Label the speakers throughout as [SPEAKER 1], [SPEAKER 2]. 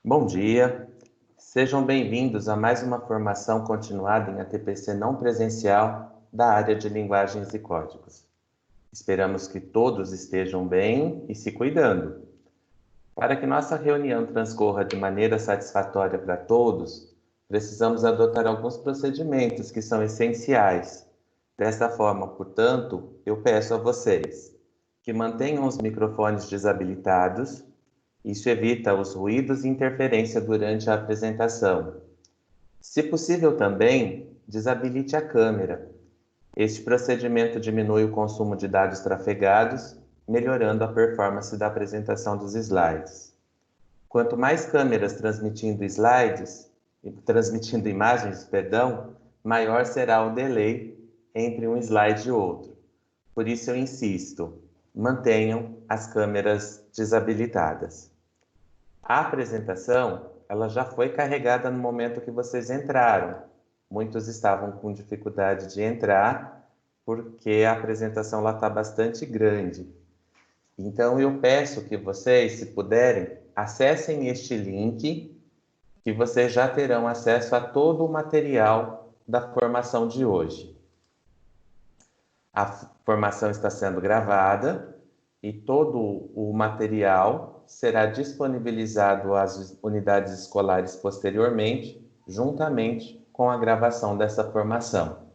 [SPEAKER 1] Bom dia, sejam bem-vindos a mais uma formação continuada em ATPC não presencial da área de linguagens e códigos. Esperamos que todos estejam bem e se cuidando. Para que nossa reunião transcorra de maneira satisfatória para todos, precisamos adotar alguns procedimentos que são essenciais. Desta forma, portanto, eu peço a vocês que mantenham os microfones desabilitados. Isso evita os ruídos e interferência durante a apresentação. Se possível também, desabilite a câmera. Este procedimento diminui o consumo de dados trafegados, melhorando a performance da apresentação dos slides. Quanto mais câmeras transmitindo imagens, maior será o delay entre um slide e outro. Por isso eu insisto, mantenham as câmeras desabilitadas. A apresentação, ela já foi carregada no momento que vocês entraram. Muitos estavam com dificuldade de entrar, porque a apresentação lá está bastante grande. Então, eu peço que vocês, se puderem, acessem este link, que vocês já terão acesso a todo o material da formação de hoje. A formação está sendo gravada e todo o material será disponibilizado às unidades escolares posteriormente, juntamente com a gravação dessa formação.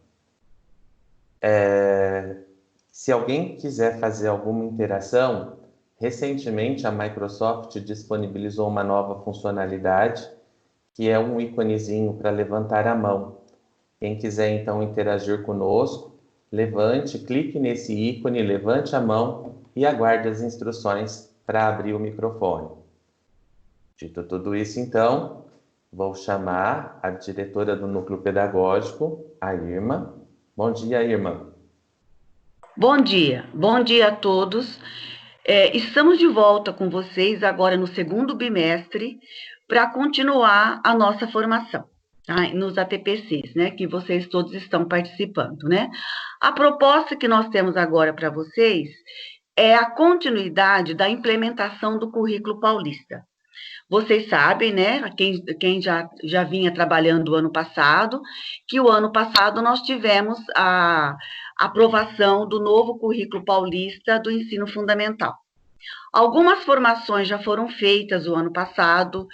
[SPEAKER 1] Se alguém quiser fazer alguma interação, recentemente a Microsoft disponibilizou uma nova funcionalidade, que é um íconezinho para levantar a mão. Quem quiser então interagir conosco, clique nesse ícone, levante a mão e aguarde as instruções para abrir o microfone. Dito tudo isso, então, vou chamar a diretora do Núcleo Pedagógico, a Irma. Bom dia, Irma.
[SPEAKER 2] Bom dia a todos. Estamos de volta com vocês agora no segundo bimestre para continuar a nossa formação, tá? Nos ATPCs, né, que vocês todos estão participando, né? A proposta que nós temos agora para vocês é a continuidade da implementação do currículo paulista. Vocês sabem, né, quem já vinha trabalhando o ano passado, que o ano passado nós tivemos a aprovação do novo currículo paulista do ensino fundamental. Algumas formações já foram feitas o ano passado,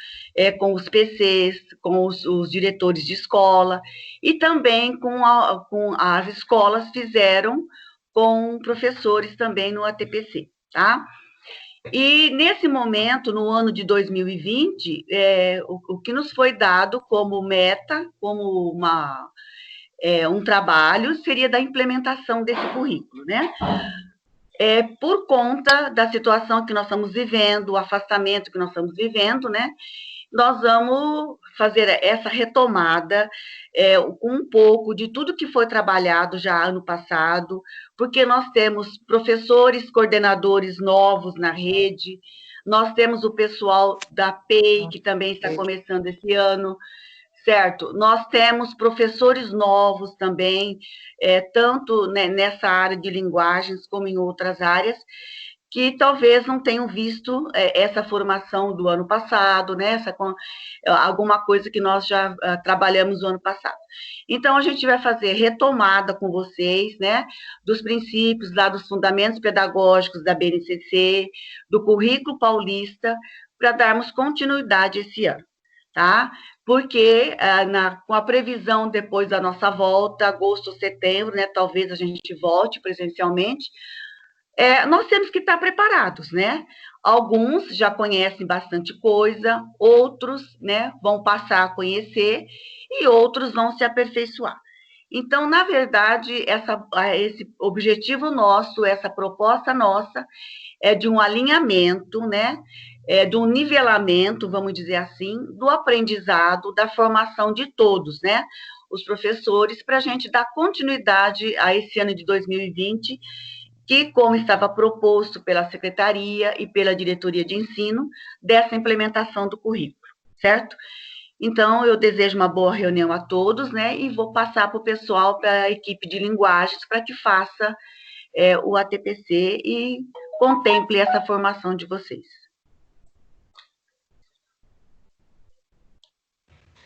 [SPEAKER 2] com os PCs, com os diretores de escola, e também com as escolas fizeram com professores também no ATPC, tá? E, nesse momento, no ano de 2020, o que nos foi dado como meta, como um trabalho, seria da implementação desse currículo, né? Por conta da situação que nós estamos vivendo, o afastamento que nós estamos vivendo, né? Nós vamos fazer essa retomada com um pouco de tudo que foi trabalhado já ano passado, porque nós temos professores, coordenadores novos na rede, nós temos o pessoal da PEI, que também está começando esse ano, certo? Nós temos professores novos também, tanto né, nessa área de linguagens como em outras áreas, que talvez não tenham visto essa formação do ano passado, né? Alguma coisa que nós já trabalhamos no ano passado. Então, a gente vai fazer retomada com vocês, né? Dos princípios lá dos fundamentos pedagógicos da BNCC, do currículo paulista, para darmos continuidade esse ano, tá? Porque com a previsão depois da nossa volta, agosto, setembro, né? Talvez a gente volte presencialmente, nós temos que estar preparados, né? Alguns já conhecem bastante coisa, outros, né, vão passar a conhecer e outros vão se aperfeiçoar. Então, na verdade, esse objetivo nosso, essa proposta nossa, é de um alinhamento, né? De um nivelamento, vamos dizer assim, do aprendizado, da formação de todos, né? Os professores, para a gente dar continuidade a esse ano de 2020, que, como estava proposto pela Secretaria e pela Diretoria de Ensino, dessa implementação do currículo, certo? Então, eu desejo uma boa reunião a todos, né, e vou passar para o pessoal, para a equipe de linguagens, para que faça o ATPC e contemple essa formação de vocês.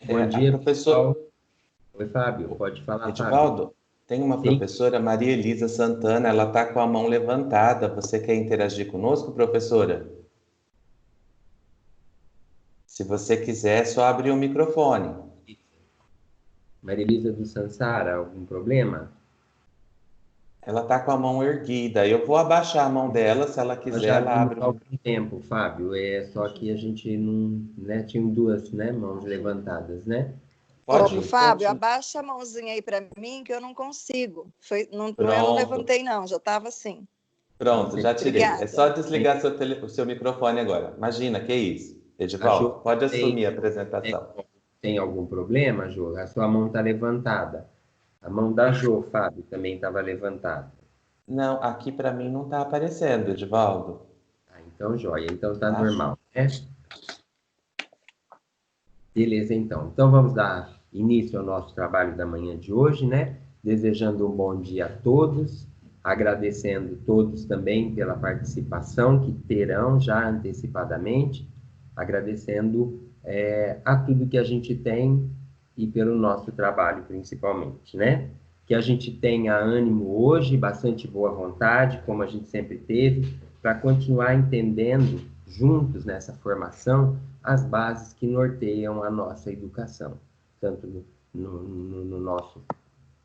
[SPEAKER 3] Bom dia,
[SPEAKER 1] professor
[SPEAKER 3] pessoal. Oi, Fábio. Pode falar, Fábio.
[SPEAKER 1] Edivaldo, tem uma
[SPEAKER 3] Sim.
[SPEAKER 1] professora, Maria Elisa Santana, ela está com a mão levantada. Você quer interagir conosco, professora? Se você quiser, é só abrir o microfone.
[SPEAKER 3] Marilisa do Sansara, algum problema?
[SPEAKER 1] Ela está com a mão erguida. Eu vou abaixar a mão dela, se ela
[SPEAKER 3] Nós
[SPEAKER 1] quiser,
[SPEAKER 3] já
[SPEAKER 1] ela
[SPEAKER 3] vimos
[SPEAKER 1] abre
[SPEAKER 3] há
[SPEAKER 1] o
[SPEAKER 3] algum tempo, Fábio. Só que a gente não, né, tinha duas, né, mãos levantadas, né?
[SPEAKER 1] Pode,
[SPEAKER 4] Ô, Fábio,
[SPEAKER 1] pode.
[SPEAKER 4] abaixa a mãozinha aí para mim que eu não consigo. Eu não
[SPEAKER 1] Pronto,
[SPEAKER 4] levantei, não, já estava assim.
[SPEAKER 1] pronto, já tirei. É só
[SPEAKER 4] Obrigada.
[SPEAKER 1] desligar o seu microfone agora. Imagina, que isso.
[SPEAKER 3] A
[SPEAKER 1] Edivaldo,
[SPEAKER 3] Jo
[SPEAKER 1] pode assumir a
[SPEAKER 3] tem,
[SPEAKER 1] apresentação.
[SPEAKER 3] tem algum problema, Jo? A sua mão está levantada. A mão da Jo, Fábio, também estava levantada.
[SPEAKER 1] Não, aqui para mim não está aparecendo, Edivaldo.
[SPEAKER 3] Ah, então, joia. Então, está
[SPEAKER 1] Tá?
[SPEAKER 3] normal, né? Beleza, então. Então, vamos dar início ao nosso trabalho da manhã de hoje, né? Desejando um bom dia a todos, agradecendo todos também pela participação que terão já antecipadamente, agradecendo a tudo que a gente tem e pelo nosso trabalho principalmente, né? Que a gente tenha ânimo hoje, bastante boa vontade, como a gente sempre teve, para continuar entendendo juntos nessa formação as bases que norteiam a nossa educação, tanto no nosso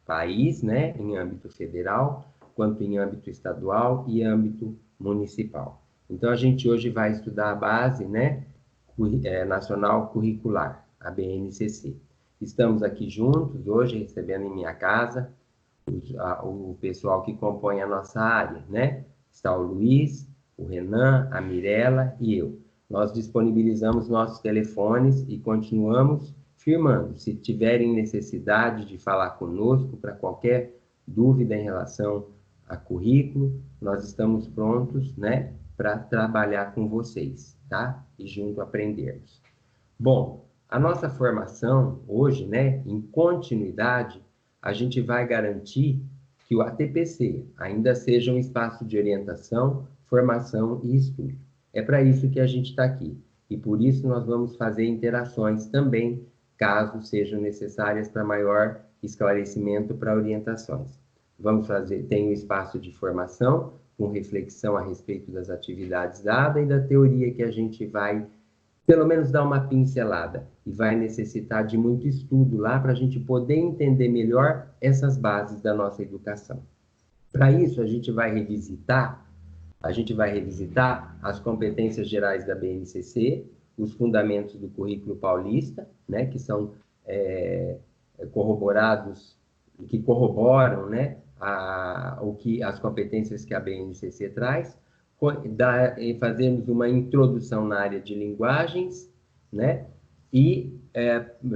[SPEAKER 3] país, né, em âmbito federal, quanto em âmbito estadual e âmbito municipal. Então, a gente hoje vai estudar a base, né, nacional curricular, a BNCC. Estamos aqui juntos hoje, recebendo em minha casa o pessoal que compõe a nossa área, né? Está o Luiz, o Renan, a Mirella e eu. Nós disponibilizamos nossos telefones e continuamos firmando. Se tiverem necessidade de falar conosco para qualquer dúvida em relação a currículo, nós estamos prontos, né, para trabalhar com vocês, tá? E junto aprendermos. Bom, a nossa formação hoje, né, em continuidade, a gente vai garantir que o ATPC ainda seja um espaço de orientação, formação e estudo. É para isso que a gente está aqui. E por isso nós vamos fazer interações também, caso sejam necessárias para maior esclarecimento para orientações. Vamos fazer, tem um espaço de formação, com reflexão a respeito das atividades dadas e da teoria que a gente vai pelo menos dar uma pincelada, e vai necessitar de muito estudo lá para a gente poder entender melhor essas bases da nossa educação. Para isso, a gente vai revisitar as competências gerais da BNCC, os fundamentos do currículo paulista, né, que são corroborados, que corroboram, né, as competências que a BNCC traz, fazermos uma introdução na área de linguagens, né, e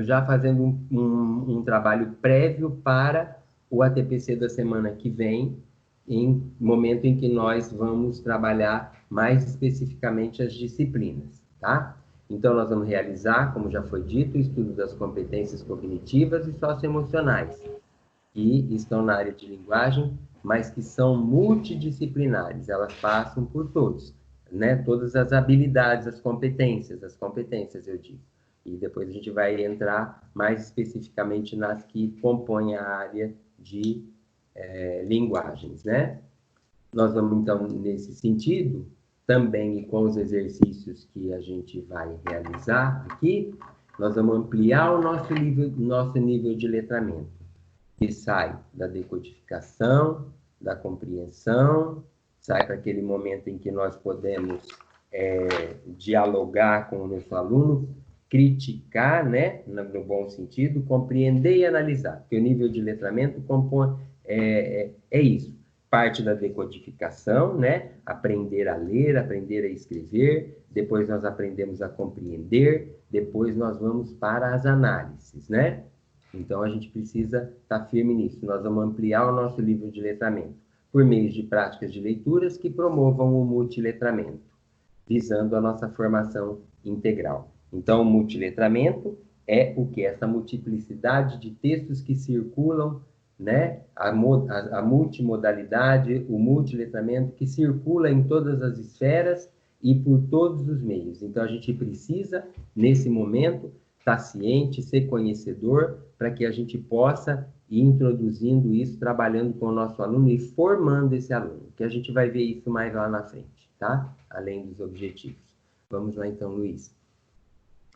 [SPEAKER 3] já fazendo um trabalho prévio para o ATPC da semana que vem, em momento em que nós vamos trabalhar mais especificamente as disciplinas, tá? Então, nós vamos realizar, como já foi dito, o estudo das competências cognitivas e socioemocionais, que estão na área de linguagem, mas que são multidisciplinares, elas passam por todos, né? Todas as habilidades, as competências, eu digo. E depois a gente vai entrar mais especificamente nas que compõem a área de linguagens, né? Nós vamos, então, nesse sentido, também e com os exercícios que a gente vai realizar aqui, nós vamos ampliar o nosso nível de letramento, que sai da decodificação, da compreensão, sai para aquele momento em que nós podemos dialogar com o nosso aluno, criticar, né, no bom sentido, compreender e analisar, porque o nível de letramento é isso, parte da decodificação, né, aprender a ler, aprender a escrever, depois nós aprendemos a compreender, depois nós vamos para as análises, né? Então, a gente precisa estar firme nisso. Nós vamos ampliar o nosso nível de letramento por meio de práticas de leituras que promovam o multiletramento, visando a nossa formação integral. Então, o multiletramento é o que? Essa multiplicidade de textos que circulam, né? A multimodalidade, o multiletramento que circula em todas as esferas e por todos os meios. Então, a gente precisa, nesse momento, estar ciente, ser conhecedor, para que a gente possa ir introduzindo isso, trabalhando com o nosso aluno e formando esse aluno, que a gente vai ver isso mais lá na frente, tá? Além dos objetivos. Vamos lá então, Luiz.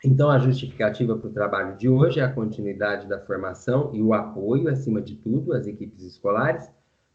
[SPEAKER 3] Então, a justificativa para o trabalho de hoje é a continuidade da formação e o apoio, acima de tudo, às equipes escolares,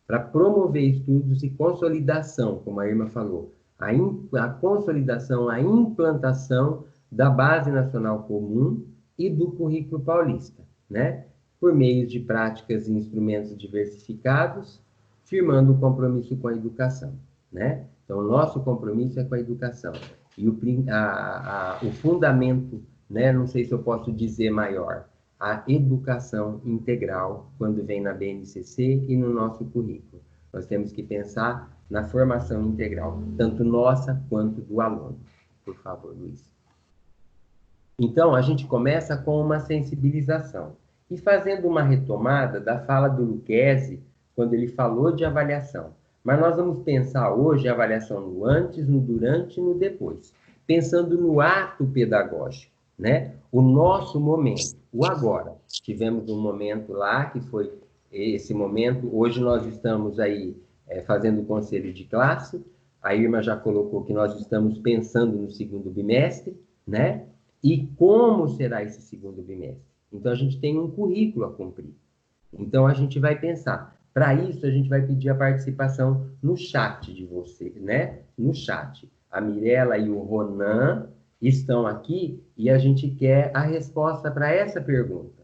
[SPEAKER 3] para promover estudos e consolidação, como a Irma falou, a consolidação, a implantação da Base Nacional Comum e do Currículo Paulista, né? Por meio de práticas e instrumentos diversificados, firmando o compromisso com a educação, né? Então, o nosso compromisso é com a educação. E o fundamento, né? Não sei se eu posso dizer maior, a educação integral, quando vem na BNCC e no nosso currículo. Nós temos que pensar na formação integral, tanto nossa quanto do aluno. Por favor, Luiz. Então, a gente começa com uma sensibilização. E fazendo uma retomada da fala do Lucchesi, quando ele falou de avaliação. Mas nós vamos pensar hoje a avaliação no antes, no durante e no depois. Pensando no ato pedagógico, né? O nosso momento, o agora. Tivemos um momento lá, que foi esse momento. Hoje nós estamos aí fazendo o conselho de classe. A Irma já colocou que nós estamos pensando no segundo bimestre, né? E como será esse segundo bimestre? Então, a gente tem um currículo a cumprir. Então, a gente vai pensar. Para isso, a gente vai pedir a participação no chat de você, né? No chat. A Mirella e o Ronan estão aqui e a gente quer a resposta para essa pergunta.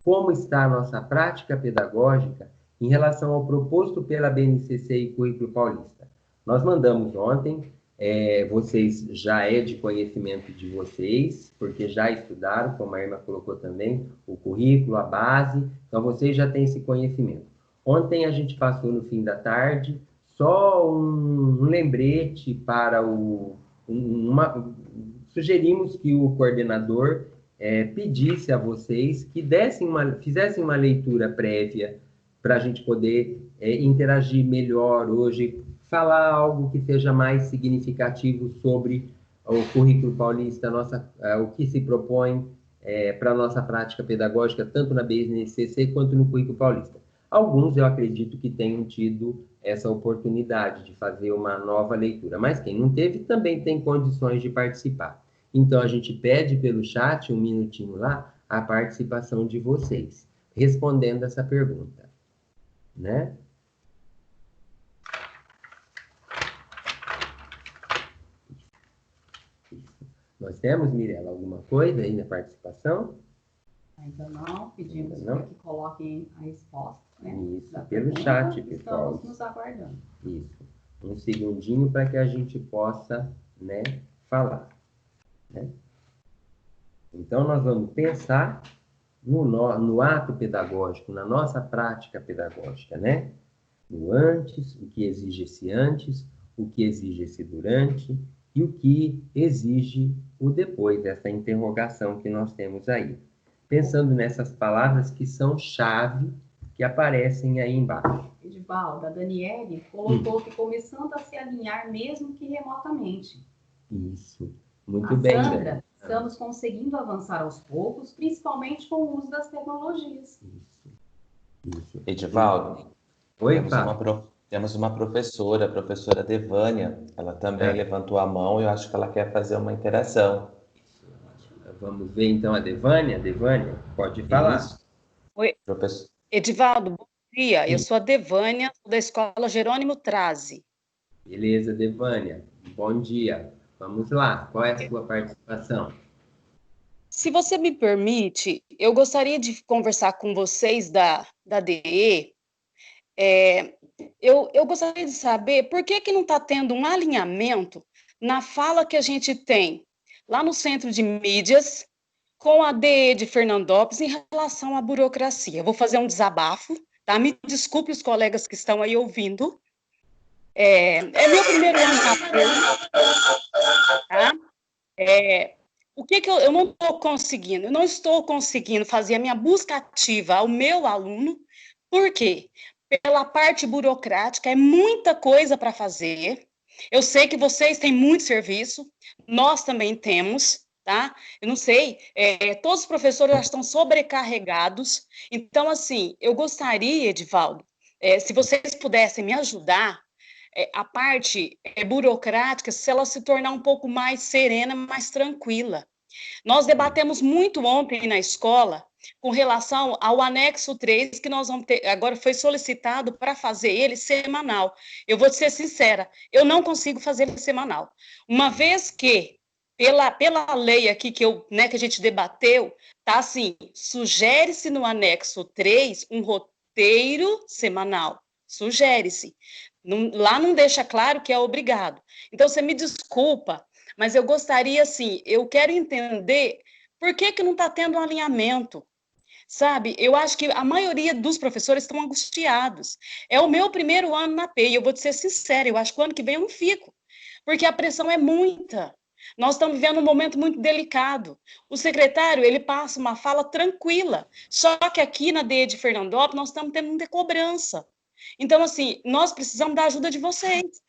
[SPEAKER 3] Como está a nossa prática pedagógica em relação ao proposto pela BNCC e Currículo Paulista? Nós mandamos ontem, vocês já é de conhecimento de vocês, porque já estudaram, como a Irma colocou também, o currículo, a base, então vocês já têm esse conhecimento. Ontem a gente passou no fim da tarde só um lembrete para sugerimos que o coordenador pedisse a vocês que fizessem uma leitura prévia para a gente poder interagir melhor hoje, falar algo que seja mais significativo sobre o Currículo Paulista, o que se propõe para a nossa prática pedagógica, tanto na BNCC quanto no Currículo Paulista. Alguns, eu acredito, que tenham tido essa oportunidade de fazer uma nova leitura, mas quem não teve também tem condições de participar. Então, a gente pede pelo chat, um minutinho lá, a participação de vocês, respondendo essa pergunta, né? Nós temos, Mirella, alguma coisa aí na participação?
[SPEAKER 5] Ainda não, pedimos para que coloquem a resposta. Né,
[SPEAKER 3] isso, pelo chat, pessoal.
[SPEAKER 5] Estamos nos aguardando.
[SPEAKER 3] Isso. Um segundinho para que a gente possa, né, falar. Né? Então, nós vamos pensar no ato pedagógico, na nossa prática pedagógica, né? No antes, o que exige esse antes, o que exige esse durante e o que exige o depois, dessa interrogação que nós temos aí. Pensando nessas palavras que são chave, que aparecem aí embaixo.
[SPEAKER 5] Edivaldo, a Daniele colocou que começando a se alinhar mesmo que remotamente.
[SPEAKER 3] Isso, muito bem.
[SPEAKER 5] Sandra, estamos conseguindo avançar aos poucos, principalmente com o uso das tecnologias.
[SPEAKER 3] Isso.
[SPEAKER 1] Edivaldo,
[SPEAKER 3] Oi,
[SPEAKER 1] temos uma professora, a professora Devânia, ela também levantou a mão e eu acho que ela quer fazer uma interação.
[SPEAKER 3] Vamos ver então a Devânia. Devânia, pode falar. Isso.
[SPEAKER 6] Oi,
[SPEAKER 1] professor.
[SPEAKER 6] Edivaldo, bom dia. Eu sou a Devânia, da Escola Jerônimo Trazi.
[SPEAKER 3] Beleza, Devânia. Bom dia. Vamos lá, qual é a sua participação?
[SPEAKER 6] Se você me permite, eu gostaria de conversar com vocês da DE. Eu gostaria de saber por que não está tendo um alinhamento na fala que a gente tem lá no Centro de Mídias com a DE de Fernandópolis em relação à burocracia. Eu vou fazer um desabafo, tá? Me desculpe os colegas que estão aí ouvindo. É meu primeiro ano na PUC, tá? O que eu não estou conseguindo? Eu não estou conseguindo fazer a minha busca ativa ao meu aluno. Por quê? Pela parte burocrática, é muita coisa para fazer. Eu sei que vocês têm muito serviço, nós também temos, tá? Eu não sei, todos os professores já estão sobrecarregados. Então, assim, eu gostaria, Edivaldo, se vocês pudessem me ajudar, a parte burocrática, se ela se tornar um pouco mais serena, mais tranquila. Nós debatemos muito ontem na escola com relação ao anexo 3, que nós vamos ter, agora foi solicitado para fazer ele semanal. Eu vou ser sincera, eu não consigo fazer ele semanal. Uma vez que, pela lei aqui que a gente debateu, tá assim, sugere-se no anexo 3 um roteiro semanal. Sugere-se. Lá não deixa claro que é obrigado. Então, você me desculpa, mas eu gostaria, assim, eu quero entender por que não está tendo um alinhamento, sabe? Eu acho que a maioria dos professores estão angustiados. É o meu primeiro ano na PEI, eu vou te ser sincera, eu acho que o ano que vem eu não fico, porque a pressão é muita. Nós estamos vivendo um momento muito delicado. O secretário, ele passa uma fala tranquila, só que aqui na DE de Fernandópolis nós estamos tendo muita cobrança. Então, assim, nós precisamos da ajuda de vocês.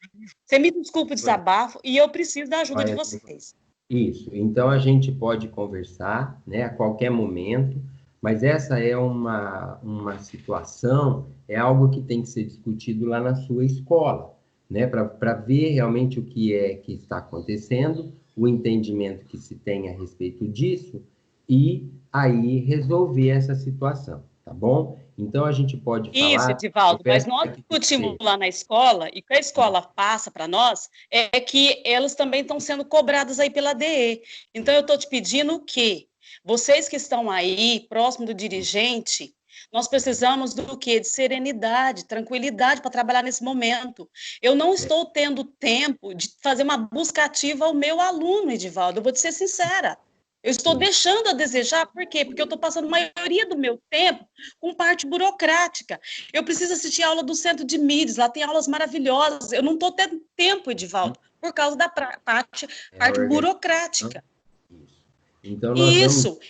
[SPEAKER 6] Você me desculpa o desabafo e eu preciso da ajuda de vocês.
[SPEAKER 3] Isso, então a gente pode conversar, né, a qualquer momento, mas essa é uma situação, é algo que tem que ser discutido lá na sua escola, né, para ver realmente o que é que está acontecendo, o entendimento que se tem a respeito disso, e aí resolver essa situação, tá bom? Então, a gente pode falar...
[SPEAKER 6] Isso, Edivaldo, mas nós discutimos lá na escola, e o que a escola passa para nós é que elas também estão sendo cobradas aí pela DE. Então, eu estou te pedindo que vocês que estão aí, próximo do dirigente, nós precisamos do quê? De serenidade, tranquilidade para trabalhar nesse momento. Eu não estou tendo tempo de fazer uma busca ativa ao meu aluno, Edivaldo, eu vou te ser sincera. Eu estou deixando a desejar, por quê? Porque eu estou passando a maioria do meu tempo com parte burocrática. Eu preciso assistir a aula do Centro de Mídias, lá tem aulas maravilhosas. Eu não estou tendo tempo, Edivaldo, por causa da parte burocrática.
[SPEAKER 3] Então,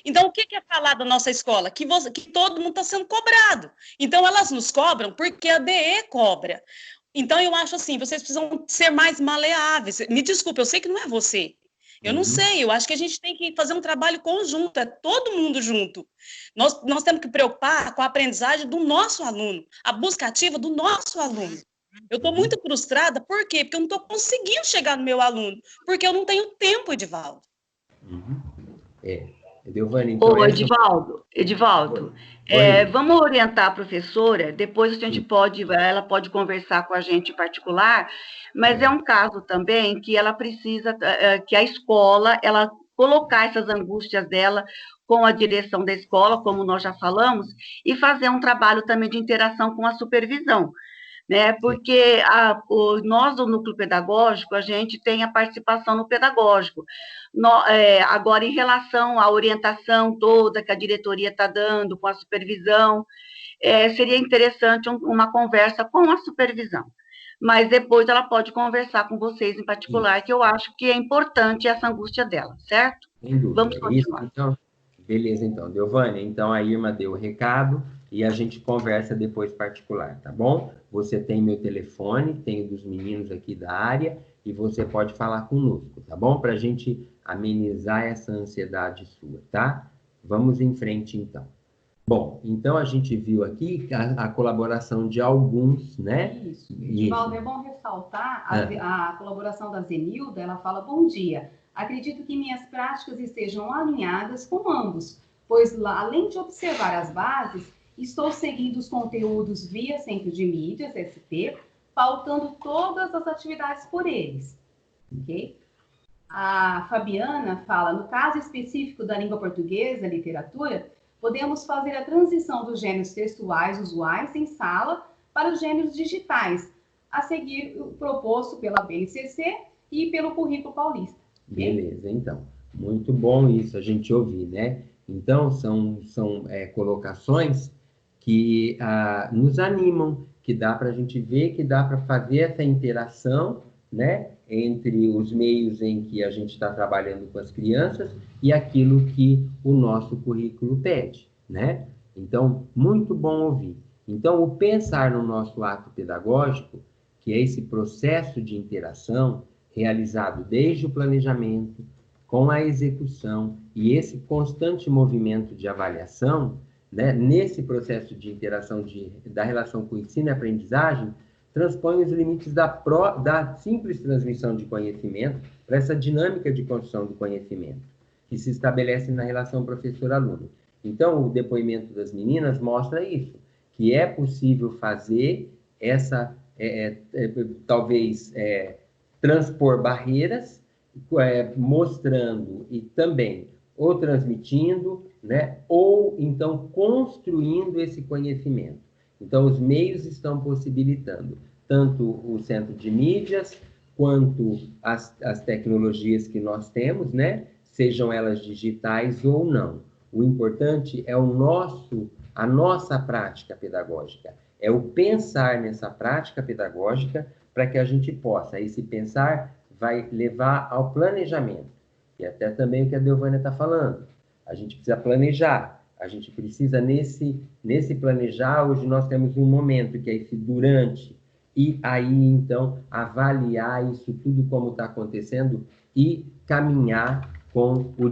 [SPEAKER 6] Então, o que é falar da nossa escola? Que todo mundo está sendo cobrado. Então, elas nos cobram porque a DE cobra. Então, eu acho assim, vocês precisam ser mais maleáveis. Me desculpe, eu sei que não é você. Eu não sei, eu acho que a gente tem que fazer um trabalho conjunto, é todo mundo junto. Nós temos que preocupar com a aprendizagem do nosso aluno, a busca ativa do nosso aluno. Eu estou muito frustrada, por quê? Porque eu não estou conseguindo chegar no meu aluno, porque eu não tenho tempo, Edivaldo.
[SPEAKER 3] Edilvânia, então...
[SPEAKER 2] Ô, Edivaldo, vamos orientar a professora, depois a gente ela pode conversar com a gente em particular, mas é um caso também que ela precisa, que a escola, ela colocar essas angústias dela com a direção da escola, como nós já falamos, e fazer um trabalho também de interação com a supervisão, né? Porque nós, do núcleo pedagógico, a gente tem a participação no pedagógico. Agora, em relação à orientação toda que a diretoria está dando, com a supervisão, seria interessante uma conversa com a supervisão. Mas depois ela pode conversar com vocês em particular, que eu acho que é importante essa angústia dela, certo?
[SPEAKER 3] Sem dúvida.
[SPEAKER 2] Vamos continuar.
[SPEAKER 3] Então, beleza, então. Edilvânia, então a Irma deu o recado e a gente conversa depois particular, tá bom? Você tem meu telefone, tenho dos meninos aqui da área e você pode falar conosco, tá bom? Para a gente amenizar essa ansiedade sua, tá? Vamos em frente, então. Bom, então a gente viu aqui a colaboração de alguns, né?
[SPEAKER 5] Isso. Edivaldo, é bom ressaltar a colaboração da Zenilda, ela fala, bom dia, acredito que minhas práticas estejam alinhadas com ambos, pois além de observar as bases, estou seguindo os conteúdos via Centro de Mídias, SP, pautando todas as atividades por eles, ok? A Fabiana fala, no caso específico da língua portuguesa, literatura, podemos fazer a transição dos gêneros textuais usuais em sala para os gêneros digitais, a seguir o proposto pela BNCC e pelo currículo paulista.
[SPEAKER 3] Beleza, então. Muito bom isso, a gente ouvir, né? Então, são colocações que nos animam, que dá para a gente ver, que dá para fazer essa interação, né? Entre os meios em que a gente está trabalhando com as crianças e aquilo que o nosso currículo pede, né? Então, muito bom ouvir. Então, o pensar no nosso ato pedagógico, que é esse processo de interação realizado desde o planejamento, com a execução e esse constante movimento de avaliação, né, nesse processo de interação da relação com ensino e aprendizagem, transpõe os limites da simples transmissão de conhecimento para essa dinâmica de construção do conhecimento, que se estabelece na relação professor-aluno. Então, o depoimento das meninas mostra isso, que é possível fazer essa, talvez, transpor barreiras, mostrando e também ou transmitindo, né, ou então construindo esse conhecimento. Então, os meios estão possibilitando tanto o centro de mídias, quanto as tecnologias que nós temos, né, sejam elas digitais ou não. O importante é a nossa prática pedagógica, é o pensar nessa prática pedagógica para que a gente possa, esse pensar vai levar ao planejamento, e até também o que a Delvânia está falando. A gente precisa planejar, a gente precisa, nesse planejar, hoje nós temos um momento que é esse durante, e aí, então, avaliar isso tudo como está acontecendo e caminhar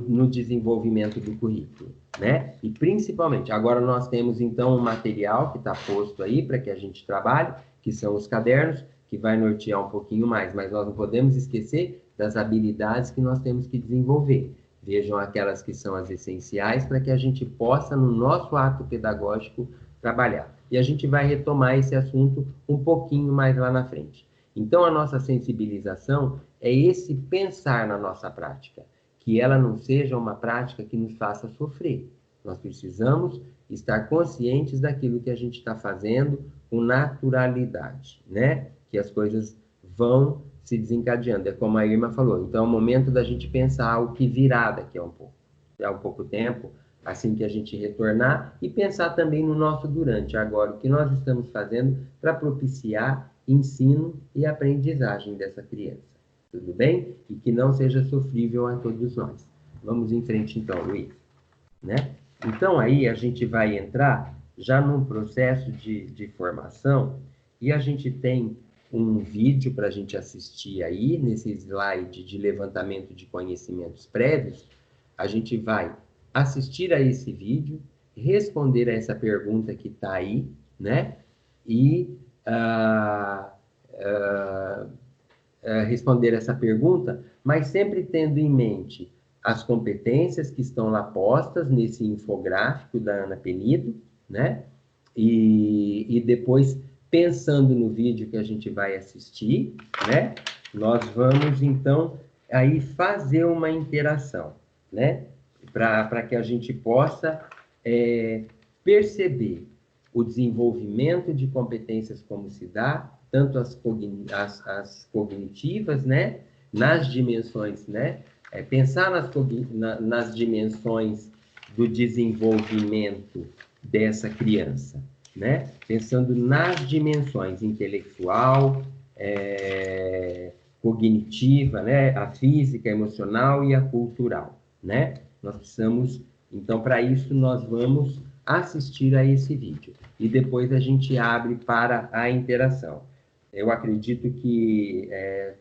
[SPEAKER 3] no desenvolvimento do currículo, né? E, principalmente, agora nós temos, então, um material que está posto aí para que a gente trabalhe, que são os cadernos, que vai nortear um pouquinho mais, mas nós não podemos esquecer das habilidades que nós temos que desenvolver. Vejam aquelas que são as essenciais para que a gente possa, no nosso ato pedagógico, trabalhar. E a gente vai retomar esse assunto um pouquinho mais lá na frente. Então, a nossa sensibilização é esse pensar na nossa prática, que ela não seja uma prática que nos faça sofrer. Nós precisamos estar conscientes daquilo que a gente está fazendo com naturalidade, né? Que as coisas vão se desencadeando. É como a Irma falou. Então, é o momento da gente pensar o que virá daqui a um pouco tempo, assim que a gente retornar, e pensar também no nosso durante, agora, o que nós estamos fazendo para propiciar ensino e aprendizagem dessa criança. Tudo bem? E que não seja sofrível a todos nós. Vamos em frente, então, Luiz. Né? Então, aí a gente vai entrar já num processo de formação, e a gente tem um vídeo para a gente assistir aí, nesse slide de levantamento de conhecimentos prévios. A gente vai assistir a esse vídeo, responder a essa pergunta que está aí, né? E responder essa pergunta, mas sempre tendo em mente as competências que estão lá postas nesse infográfico da Ana Penido, né? E depois, pensando no vídeo que a gente vai assistir, né? Nós vamos, então, aí fazer uma interação, né? Para que a gente possa perceber o desenvolvimento de competências como se dá, tanto as cognitivas, né? Nas dimensões, né? Pensar nas dimensões do desenvolvimento dessa criança, né? Pensando nas dimensões intelectual, cognitiva, né? A física, a emocional e a cultural, né? Nós precisamos, então, para isso, nós vamos assistir a esse vídeo. E depois a gente abre para a interação. Eu acredito que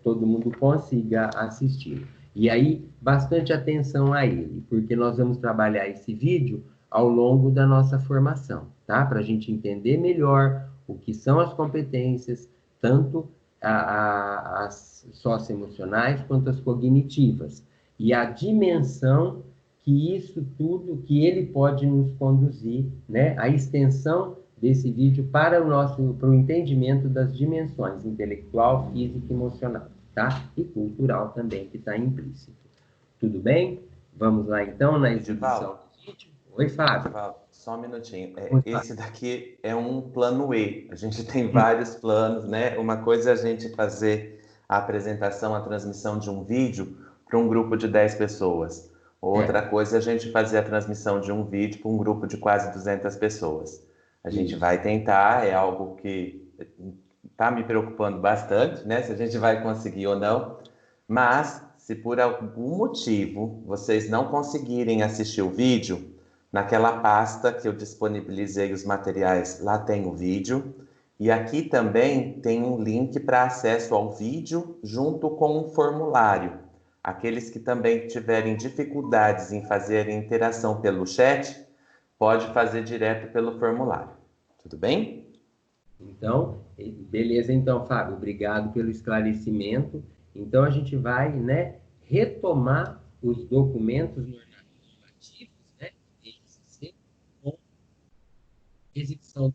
[SPEAKER 3] todo mundo consiga assistir. E aí, bastante atenção a ele, porque nós vamos trabalhar esse vídeo ao longo da nossa formação, tá? Para a gente entender melhor o que são as competências, tanto as socioemocionais quanto as cognitivas. E a dimensão que isso tudo, que ele pode nos conduzir, né? A extensão desse vídeo para o entendimento das dimensões intelectual, física e emocional, tá? E cultural também, que está implícito. Tudo bem? Vamos lá, então, na exibição do vídeo. Oi, Fábio.
[SPEAKER 1] Só um minutinho. Esse daqui é um plano E. A gente tem vários planos, né? Uma coisa é a gente fazer a apresentação, a transmissão de um vídeo para um grupo de 10 pessoas. Outra coisa é a gente fazer a transmissão de um vídeo para um grupo de quase 200 pessoas. A gente vai tentar, é algo que está me preocupando bastante, né? Se a gente vai conseguir ou não. Mas, se por algum motivo vocês não conseguirem assistir o vídeo, naquela pasta que eu disponibilizei os materiais, lá tem o vídeo. E aqui também tem um link para acesso ao vídeo junto com um formulário. Aqueles que também tiverem dificuldades em fazer interação pelo chat, pode fazer direto pelo formulário. Tudo bem?
[SPEAKER 3] Então, beleza então, Fábio, obrigado pelo esclarecimento. Então, a gente vai, né, retomar os documentos normativos, né, com exibição.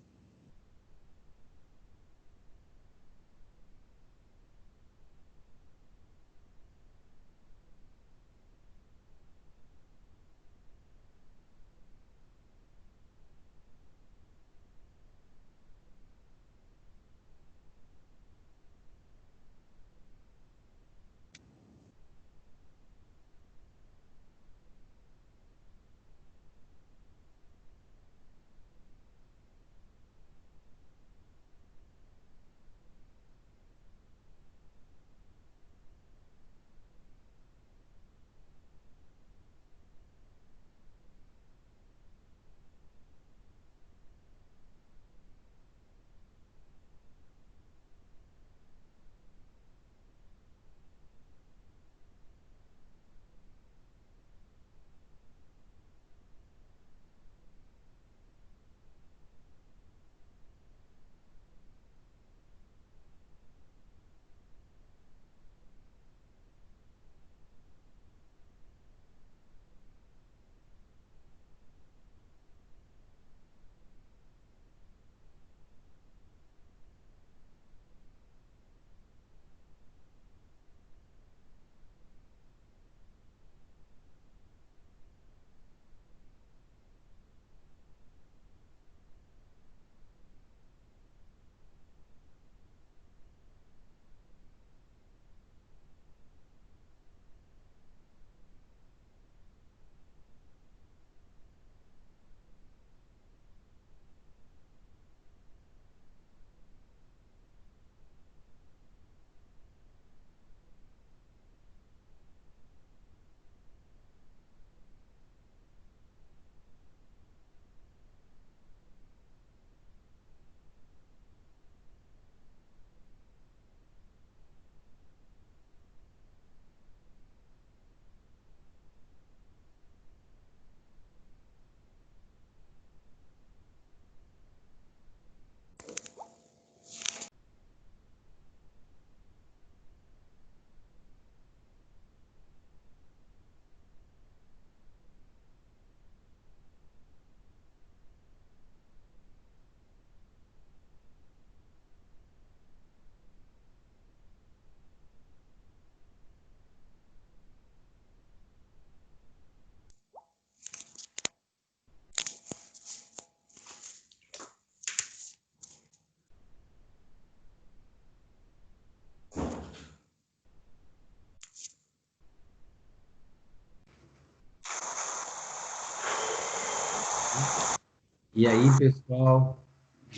[SPEAKER 3] E aí, pessoal?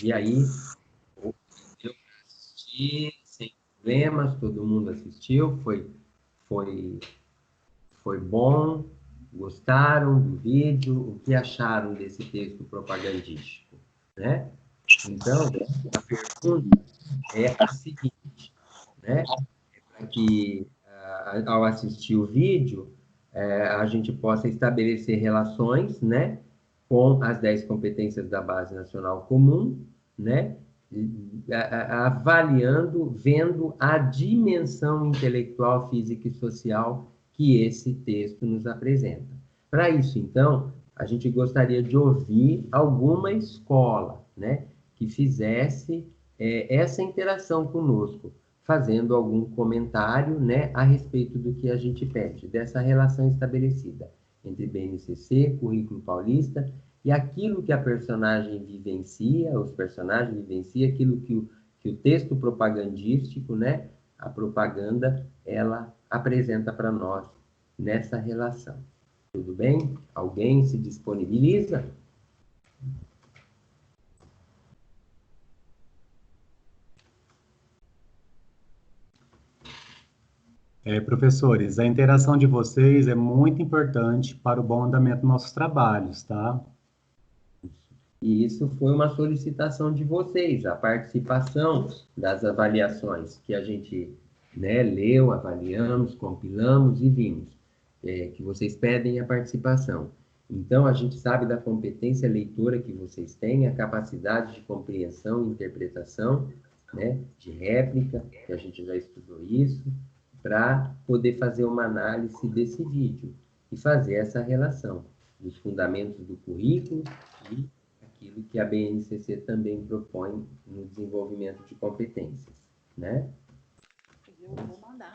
[SPEAKER 3] E aí? Eu assisti sem problemas, todo mundo assistiu, foi bom, gostaram do vídeo, o que acharam desse texto propagandístico, né? Então, a pergunta é a seguinte, né? Para que, ao assistir o vídeo, a gente possa estabelecer relações, né, com as 10 competências da Base Nacional Comum, né, avaliando, vendo a dimensão intelectual, física e social que esse texto nos apresenta. Para isso, então, a gente gostaria de ouvir alguma escola, né, que fizesse essa interação conosco, fazendo algum comentário, né, a respeito do que a gente pede, dessa relação estabelecida entre BNCC, Currículo Paulista, e aquilo que a personagem vivencia, os personagens vivenciam, aquilo que o texto propagandístico, né, a propaganda, ela apresenta para nós nessa relação. Tudo bem? Alguém se disponibiliza?
[SPEAKER 7] Professores, a interação de vocês é muito importante para o bom andamento dos nossos trabalhos, tá?
[SPEAKER 3] E isso foi uma solicitação de vocês, a participação das avaliações que a gente né? Leu, avaliamos, compilamos e vimos que vocês pedem a participação. Então, a gente sabe da competência leitora que vocês têm, a capacidade de compreensão e interpretação, né? De réplica, que a gente já estudou isso, para poder fazer uma análise desse vídeo e fazer essa relação dos fundamentos do currículo e aquilo que a BNCC também propõe no desenvolvimento de competências, né?
[SPEAKER 6] Eu vou mandar.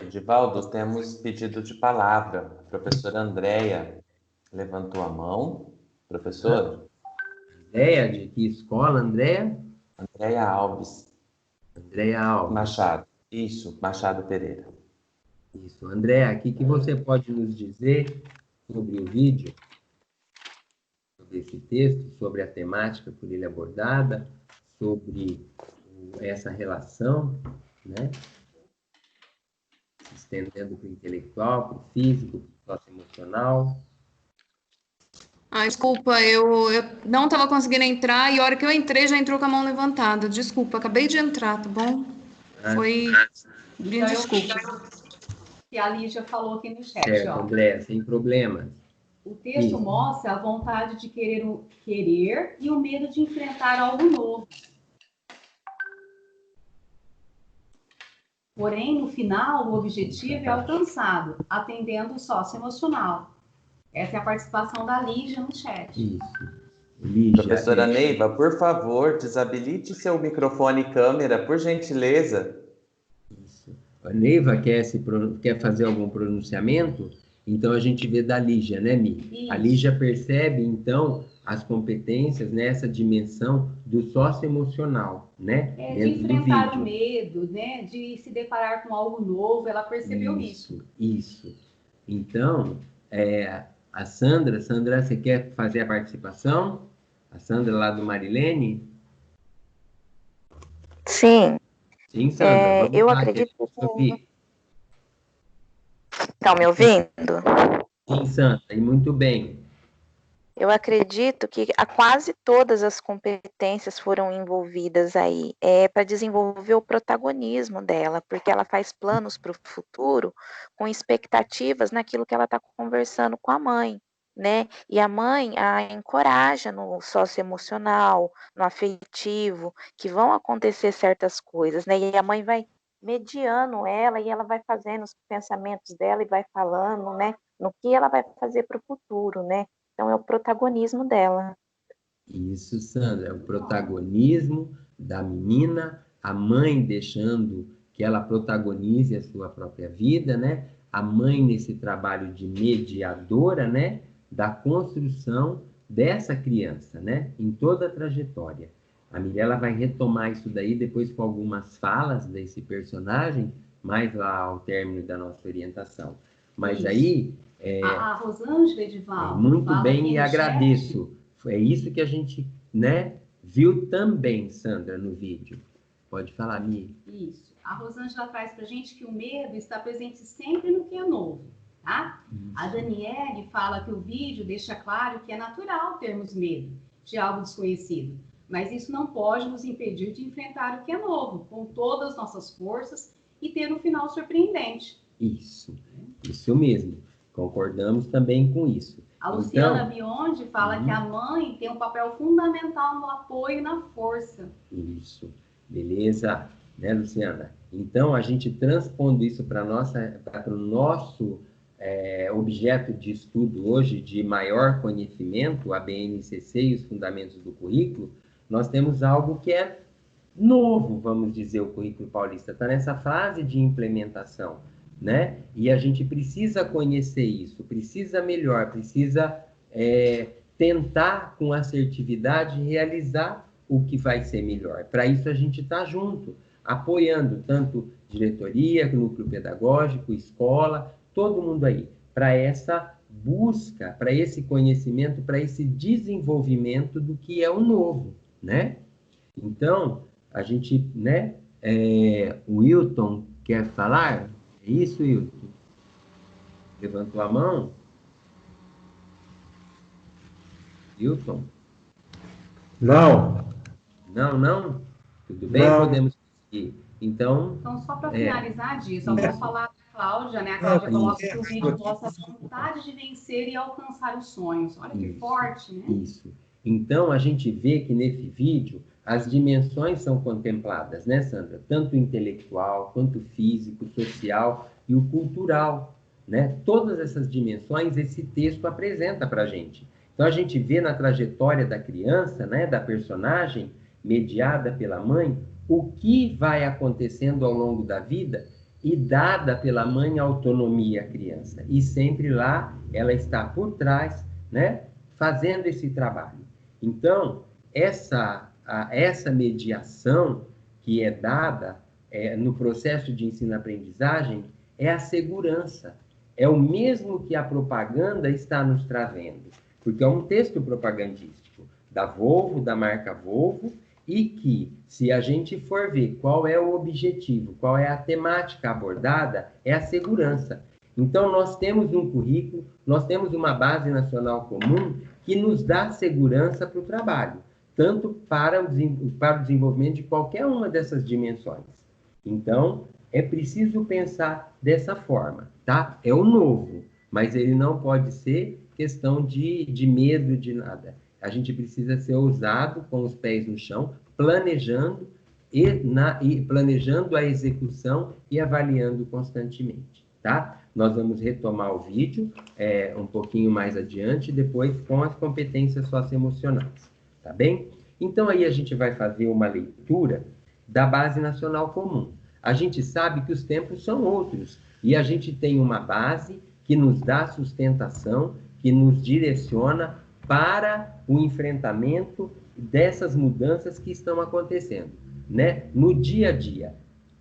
[SPEAKER 1] Edivaldo, temos pedido de palavra. A professora Andréia levantou a mão. Professor?
[SPEAKER 3] Andréia, de que escola, Andréia?
[SPEAKER 1] Andréia Alves.
[SPEAKER 3] Andréia Alves.
[SPEAKER 1] Machado. Isso, Machado Pereira.
[SPEAKER 3] Isso. Andréia, o que você pode nos dizer sobre o vídeo, sobre esse texto, sobre a temática por ele abordada, sobre essa relação, né? Se estendendo para o intelectual, para o físico, para o socioemocional.
[SPEAKER 8] Ah, desculpa, eu não estava conseguindo entrar e a hora que eu entrei já entrou com a mão levantada. Desculpa, acabei de entrar, tá bom? Foi. Me desculpa.
[SPEAKER 5] Que a Lígia falou aqui no chat,
[SPEAKER 3] Certo,
[SPEAKER 5] ó.
[SPEAKER 3] André, sem problemas.
[SPEAKER 5] O texto
[SPEAKER 3] Isso.
[SPEAKER 5] mostra a vontade de querer e o medo de enfrentar algo novo. Porém, no final, o objetivo é alcançado, atendendo o socioemocional. Essa é a participação da Lígia no chat.
[SPEAKER 3] Isso. Lígia,
[SPEAKER 1] Professora Neiva, por favor, desabilite seu microfone e câmera, por gentileza.
[SPEAKER 3] Isso. A Neiva quer fazer algum pronunciamento? Então, a gente vê da Lígia, né, Mi?
[SPEAKER 5] Isso.
[SPEAKER 3] A Lígia percebe, então, as competências nessa dimensão do socioemocional, né?
[SPEAKER 5] De enfrentar o medo, né? De se deparar com algo novo, ela percebeu isso.
[SPEAKER 3] Isso. Então, a Sandra, você quer fazer a participação? A Sandra lá do Marilene?
[SPEAKER 9] Sim.
[SPEAKER 3] Sim, Sandra. Vamos
[SPEAKER 9] eu
[SPEAKER 3] lá,
[SPEAKER 9] acredito
[SPEAKER 3] que...
[SPEAKER 9] Estão me ouvindo?
[SPEAKER 3] Sim, Sandra, e muito bem.
[SPEAKER 9] Eu acredito que quase todas as competências foram envolvidas aí para desenvolver o protagonismo dela, porque ela faz planos para o futuro com expectativas naquilo que ela está conversando com a mãe, né? E a mãe a encoraja no socioemocional, no afetivo, que vão acontecer certas coisas, né? E a mãe vai mediando ela e ela vai fazendo os pensamentos dela e vai falando, né? No que ela vai fazer para o futuro, né? Então, é o protagonismo dela.
[SPEAKER 3] Isso, Sandra, é o protagonismo da menina, a mãe deixando que ela protagonize a sua própria vida, né? A mãe nesse trabalho de mediadora, né? Da construção dessa criança, né? Em toda a trajetória. A Mirella vai retomar isso daí depois com algumas falas desse personagem, mais lá ao término da nossa orientação. Mas
[SPEAKER 5] Isso.
[SPEAKER 3] Aí...
[SPEAKER 5] A Rosângela, Edivaldo,
[SPEAKER 3] muito bem, e agradeço. É isso que a gente, né, viu também, Sandra, no vídeo. Pode falar, Mi.
[SPEAKER 5] Isso. A Rosângela traz para a gente que o medo está presente sempre no que é novo, tá? Isso. A Daniele fala que o vídeo deixa claro que é natural termos medo de algo desconhecido, mas isso não pode nos impedir de enfrentar o que é novo, com todas as nossas forças e ter um final surpreendente.
[SPEAKER 3] Isso mesmo. Concordamos também com isso.
[SPEAKER 5] A Luciana Biondi fala que a mãe tem um papel fundamental no apoio e na força.
[SPEAKER 3] Isso. Beleza, né, Luciana? Então, a gente transpondo isso para o nosso objeto de estudo hoje, de maior conhecimento, a BNCC e os fundamentos do currículo, nós temos algo que é novo, vamos dizer, o currículo paulista. Está nessa fase de implementação, né? E a gente precisa conhecer isso, precisa melhor, precisa tentar com assertividade realizar o que vai ser melhor. Para isso a gente está junto, apoiando tanto diretoria, núcleo pedagógico, escola, todo mundo aí, para essa busca, para esse conhecimento, para esse desenvolvimento do que é o novo, né? Então, a gente, né? O Wilton quer falar? É isso, Wilton? Levantou a mão? Wilton?
[SPEAKER 10] Não.
[SPEAKER 3] Não? Tudo bem?
[SPEAKER 10] Não.
[SPEAKER 3] Podemos seguir. Então,
[SPEAKER 5] só para finalizar disso, eu vou falar da Cláudia, né? A Cláudia coloca que o vídeo mostra a vontade de vencer e alcançar os sonhos. Olha que forte, né?
[SPEAKER 3] Isso. Então, a gente vê que nesse vídeo as dimensões são contempladas, né, Sandra? Tanto o intelectual, quanto o físico, o social e o cultural, né? Todas essas dimensões esse texto apresenta para a gente. Então, a gente vê na trajetória da criança, né, da personagem, mediada pela mãe, o que vai acontecendo ao longo da vida e dada pela mãe autonomia à criança. E sempre lá ela está por trás, né, fazendo esse trabalho. Então, essa mediação que é dada no processo de ensino-aprendizagem é a segurança. É o mesmo que a propaganda está nos trazendo. Porque é um texto propagandístico da Volvo, da marca Volvo, e que, se a gente for ver qual é o objetivo, qual é a temática abordada, é a segurança. Então, nós temos um currículo, nós temos uma base nacional comum que nos dá segurança para o trabalho, tanto para o desenvolvimento de qualquer uma dessas dimensões. Então, é preciso pensar dessa forma, tá? É o novo, mas ele não pode ser questão de medo, de nada. A gente precisa ser ousado, com os pés no chão, planejando planejando a execução e avaliando constantemente, tá? Nós vamos retomar o vídeo um pouquinho mais adiante, depois com as competências socioemocionais, tá bem? Então, aí a gente vai fazer uma leitura da Base Nacional Comum. A gente sabe que os tempos são outros, e a gente tem uma base que nos dá sustentação, que nos direciona para o enfrentamento dessas mudanças que estão acontecendo, né? No dia a dia.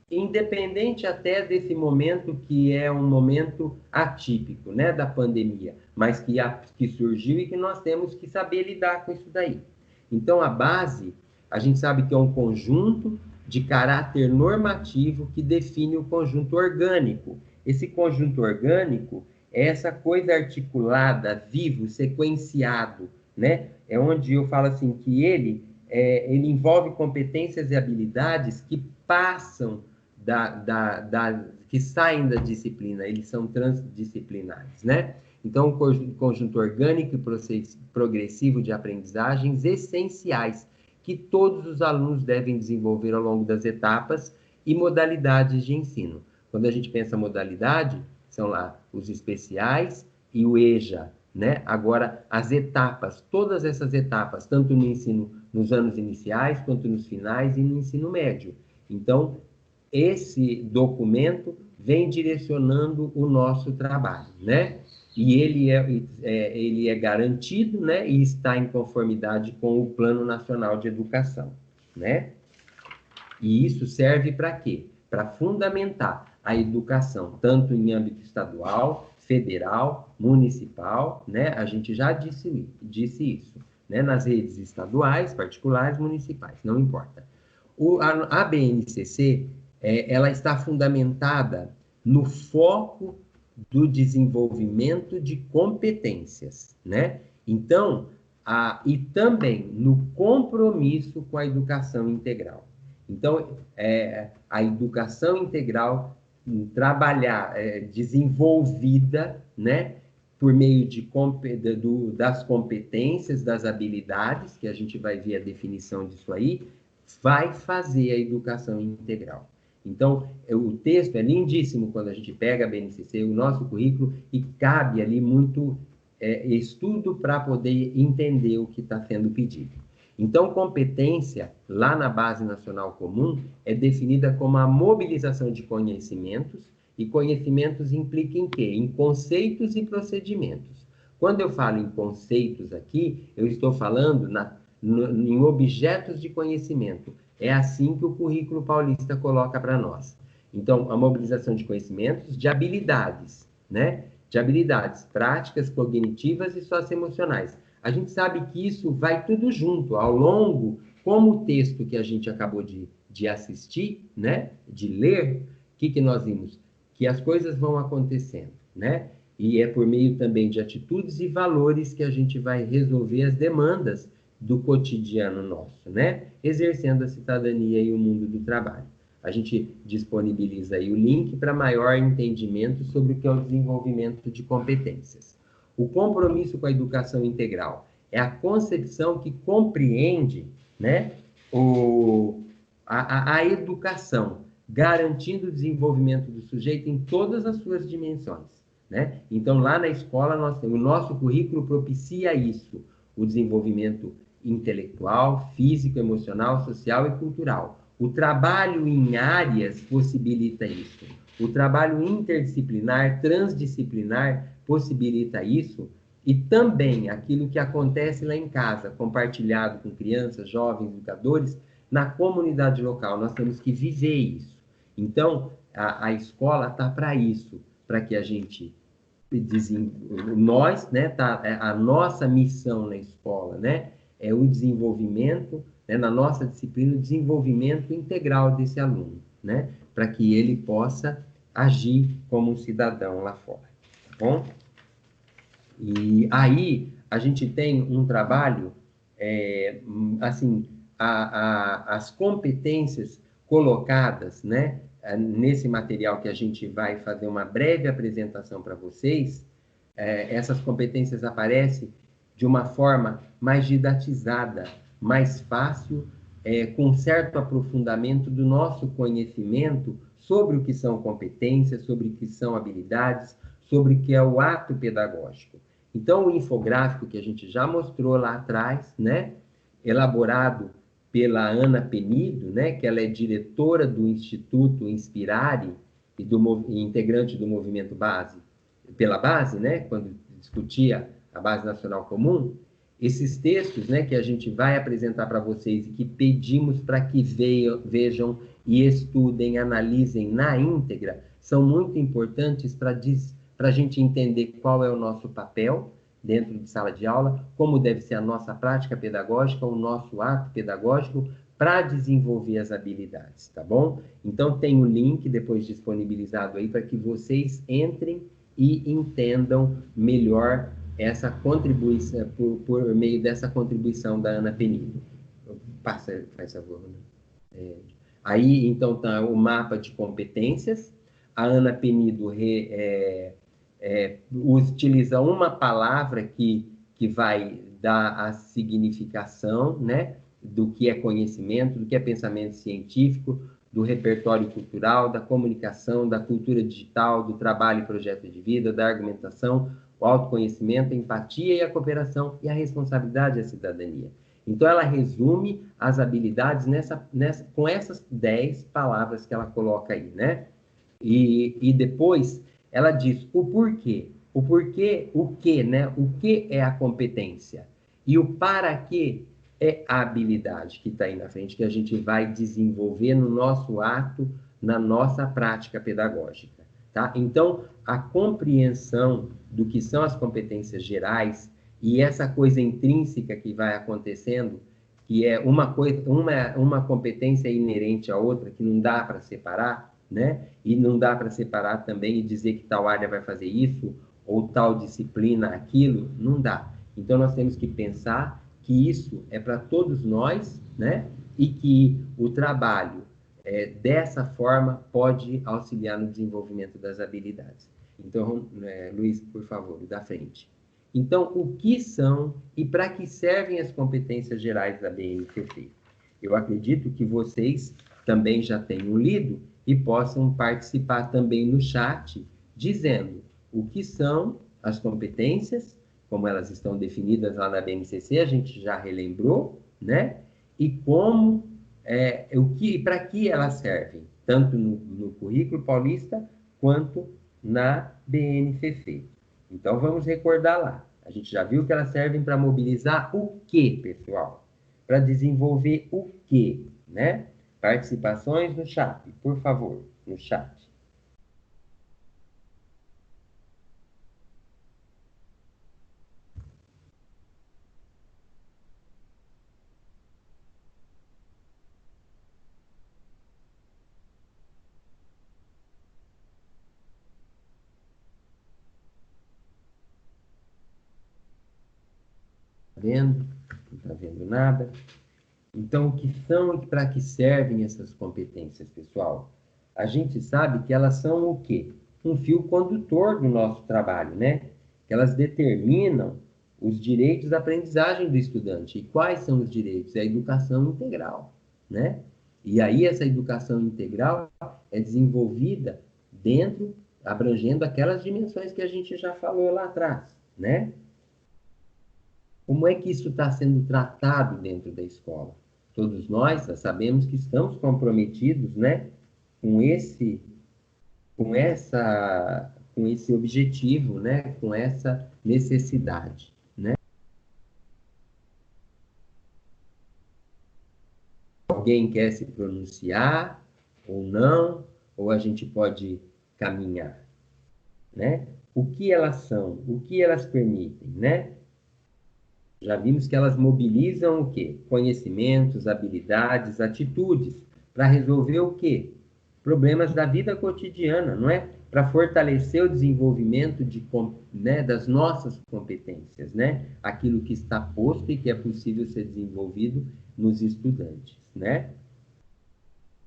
[SPEAKER 3] Independente até desse momento que é um momento atípico, né, da pandemia, mas que surgiu e que nós temos que saber lidar com isso daí. Então, a base, a gente sabe que é um conjunto de caráter normativo que define o conjunto orgânico. Esse conjunto orgânico é essa coisa articulada, vivo, sequenciado, né? É onde eu falo assim que ele envolve competências e habilidades que passam que saem da disciplina, eles são transdisciplinares, né? Então, o conjunto orgânico e progressivo de aprendizagens essenciais que todos os alunos devem desenvolver ao longo das etapas e modalidades de ensino. Quando a gente pensa modalidade, são lá os especiais e o EJA, né? Agora, as etapas, todas essas etapas, tanto no ensino, nos anos iniciais, quanto nos finais e no ensino médio. Então, esse documento vem direcionando o nosso trabalho, né? E ele é garantido, né? E está em conformidade com o Plano Nacional de Educação, né? E isso serve para quê? Para fundamentar a educação, tanto em âmbito estadual, federal, municipal, né? A gente já disse isso, né? Nas redes estaduais, particulares, municipais, não importa. A BNCC, ela está fundamentada no foco do desenvolvimento de competências, né? Então, e também no compromisso com a educação integral. Então, a educação integral desenvolvida, né, por meio das competências, das habilidades, que a gente vai ver a definição disso aí, vai fazer a educação integral. Então, o texto é lindíssimo quando a gente pega a BNCC, o nosso currículo, e cabe ali muito estudo para poder entender o que está sendo pedido. Então, competência, lá na Base Nacional Comum, é definida como a mobilização de conhecimentos, e conhecimentos implica em quê? Em conceitos e procedimentos. Quando eu falo em conceitos aqui, eu estou falando em objetos de conhecimento. É assim que o currículo paulista coloca para nós. Então, a mobilização de conhecimentos, de habilidades, né? De habilidades práticas, cognitivas e socioemocionais. A gente sabe que isso vai tudo junto, ao longo, como o texto que a gente acabou de assistir, né? De ler, o que nós vimos? Que as coisas vão acontecendo, né? E é por meio também de atitudes e valores que a gente vai resolver as demandas do cotidiano nosso, né? Exercendo a cidadania e o mundo do trabalho. a gente disponibiliza aí o link para maior entendimento sobre o que é o desenvolvimento de competências. O compromisso com a educação integral é a concepção que compreende, né, a educação, garantindo o desenvolvimento do sujeito em todas as suas dimensões, né? Então, lá na escola, o nosso currículo propicia isso, o desenvolvimento intelectual, físico, emocional, social e cultural. O trabalho em áreas possibilita isso. O trabalho interdisciplinar, transdisciplinar, possibilita isso. E também aquilo que acontece lá em casa, compartilhado com crianças, jovens, educadores, na comunidade local. Nós temos que viver isso. Então, a escola está para isso, para que a gente nós, né, a nossa missão na escola, né, é o desenvolvimento, né, na nossa disciplina, o desenvolvimento integral desse aluno, né, para que ele possa agir como um cidadão lá fora, tá bom? E aí a gente tem um trabalho, assim, as competências colocadas, né, nesse material que a gente vai fazer uma breve apresentação para vocês, essas competências aparecem de uma forma mais didatizada, mais fácil, com certo aprofundamento do nosso conhecimento sobre o que são competências, sobre o que são habilidades, sobre o que é o ato pedagógico. Então, o infográfico que a gente já mostrou lá atrás, né, elaborado pela Ana Penido, né, que ela é diretora do Instituto Inspirare e integrante do movimento Base, pela Base, né, quando discutia a Base Nacional Comum, esses textos, né, que a gente vai apresentar para vocês e que pedimos para que vejam e estudem, analisem na íntegra, são muito importantes para a gente entender qual é o nosso papel dentro de sala de aula, como deve ser a nossa prática pedagógica, o nosso ato pedagógico para desenvolver as habilidades, tá bom? Então, tem o link depois disponibilizado aí para que vocês entrem e entendam melhor essa contribuição, por meio dessa contribuição da Ana Penido. Passa, faz favor. Né? Aí, então, tá o mapa de competências. A Ana Penido utiliza uma palavra que vai dar a significação, né, do que é conhecimento, do que é pensamento científico, do repertório cultural, da comunicação, da cultura digital, do trabalho e projeto de vida, da argumentação, o autoconhecimento, a empatia e a cooperação, e a responsabilidade e a cidadania. Então, ela resume as habilidades com essas 10 palavras que ela coloca aí, né? E depois ela diz o porquê. O porquê, o que, né? O que é a competência? E o para quê é a habilidade que está aí na frente, que a gente vai desenvolver no nosso ato, na nossa prática pedagógica, tá? Então, a compreensão do que são as competências gerais e essa coisa intrínseca que vai acontecendo, que é uma competência inerente à outra, que não dá para separar, né? E não dá para separar também e dizer que tal área vai fazer isso, ou tal disciplina aquilo, não dá. Então, nós temos que pensar que isso é para todos nós, né? E que o trabalho dessa forma pode auxiliar no desenvolvimento das habilidades. Então, Luiz, por favor, da frente. Então, o que são e para que servem as competências gerais da BNCC? Eu acredito que vocês também já tenham lido e possam participar também no chat, dizendo o que são as competências, como elas estão definidas lá na BNCC, a gente já relembrou, né? E como, para que elas servem, tanto no currículo paulista quanto na BNCC. Então, vamos recordar lá. A gente já viu que elas servem para mobilizar o quê, pessoal? Para desenvolver o quê, né? Participações no chat, por favor, no chat. Vendo? Não está vendo nada. Então, o que são e para que servem essas competências, pessoal? A gente sabe que elas são o quê? Um fio condutor do nosso trabalho, né? Que elas determinam os direitos da aprendizagem do estudante. E quais são os direitos? É a educação integral, né? E aí essa educação integral é desenvolvida dentro, abrangendo aquelas dimensões que a gente já falou lá atrás, né? Como é que isso está sendo tratado dentro da escola? Todos nós sabemos que estamos comprometidos, né, com esse objetivo, né, com essa necessidade, né? Alguém quer se pronunciar ou não, ou a gente pode caminhar, né? O que elas são? O que elas permitem, né? Já vimos que elas mobilizam o quê? Conhecimentos, habilidades, atitudes, para resolver o quê? Problemas da vida cotidiana, não é? Para fortalecer o desenvolvimento das nossas competências, né? Aquilo que está posto e que é possível ser desenvolvido nos estudantes, né?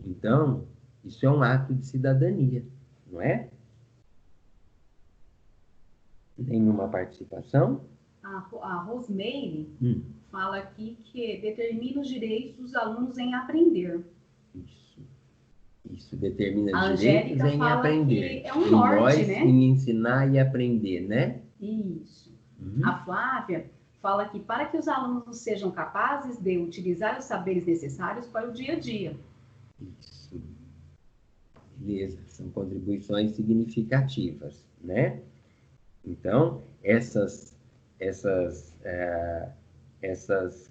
[SPEAKER 3] Então, isso é um ato de cidadania, não é? Nenhuma participação?
[SPEAKER 5] A Rosemary fala aqui que determina os direitos dos alunos em aprender.
[SPEAKER 3] Isso determina
[SPEAKER 5] A
[SPEAKER 3] direitos
[SPEAKER 5] Angélica
[SPEAKER 3] em
[SPEAKER 5] fala
[SPEAKER 3] aprender.
[SPEAKER 5] que é um
[SPEAKER 3] Em
[SPEAKER 5] norte,
[SPEAKER 3] nós,
[SPEAKER 5] né?
[SPEAKER 3] em ensinar e aprender, né?
[SPEAKER 5] Isso. A Flávia fala que para que os alunos sejam capazes de utilizar os saberes necessários para o dia a dia.
[SPEAKER 3] Isso. Beleza. São contribuições significativas, né? Então, essas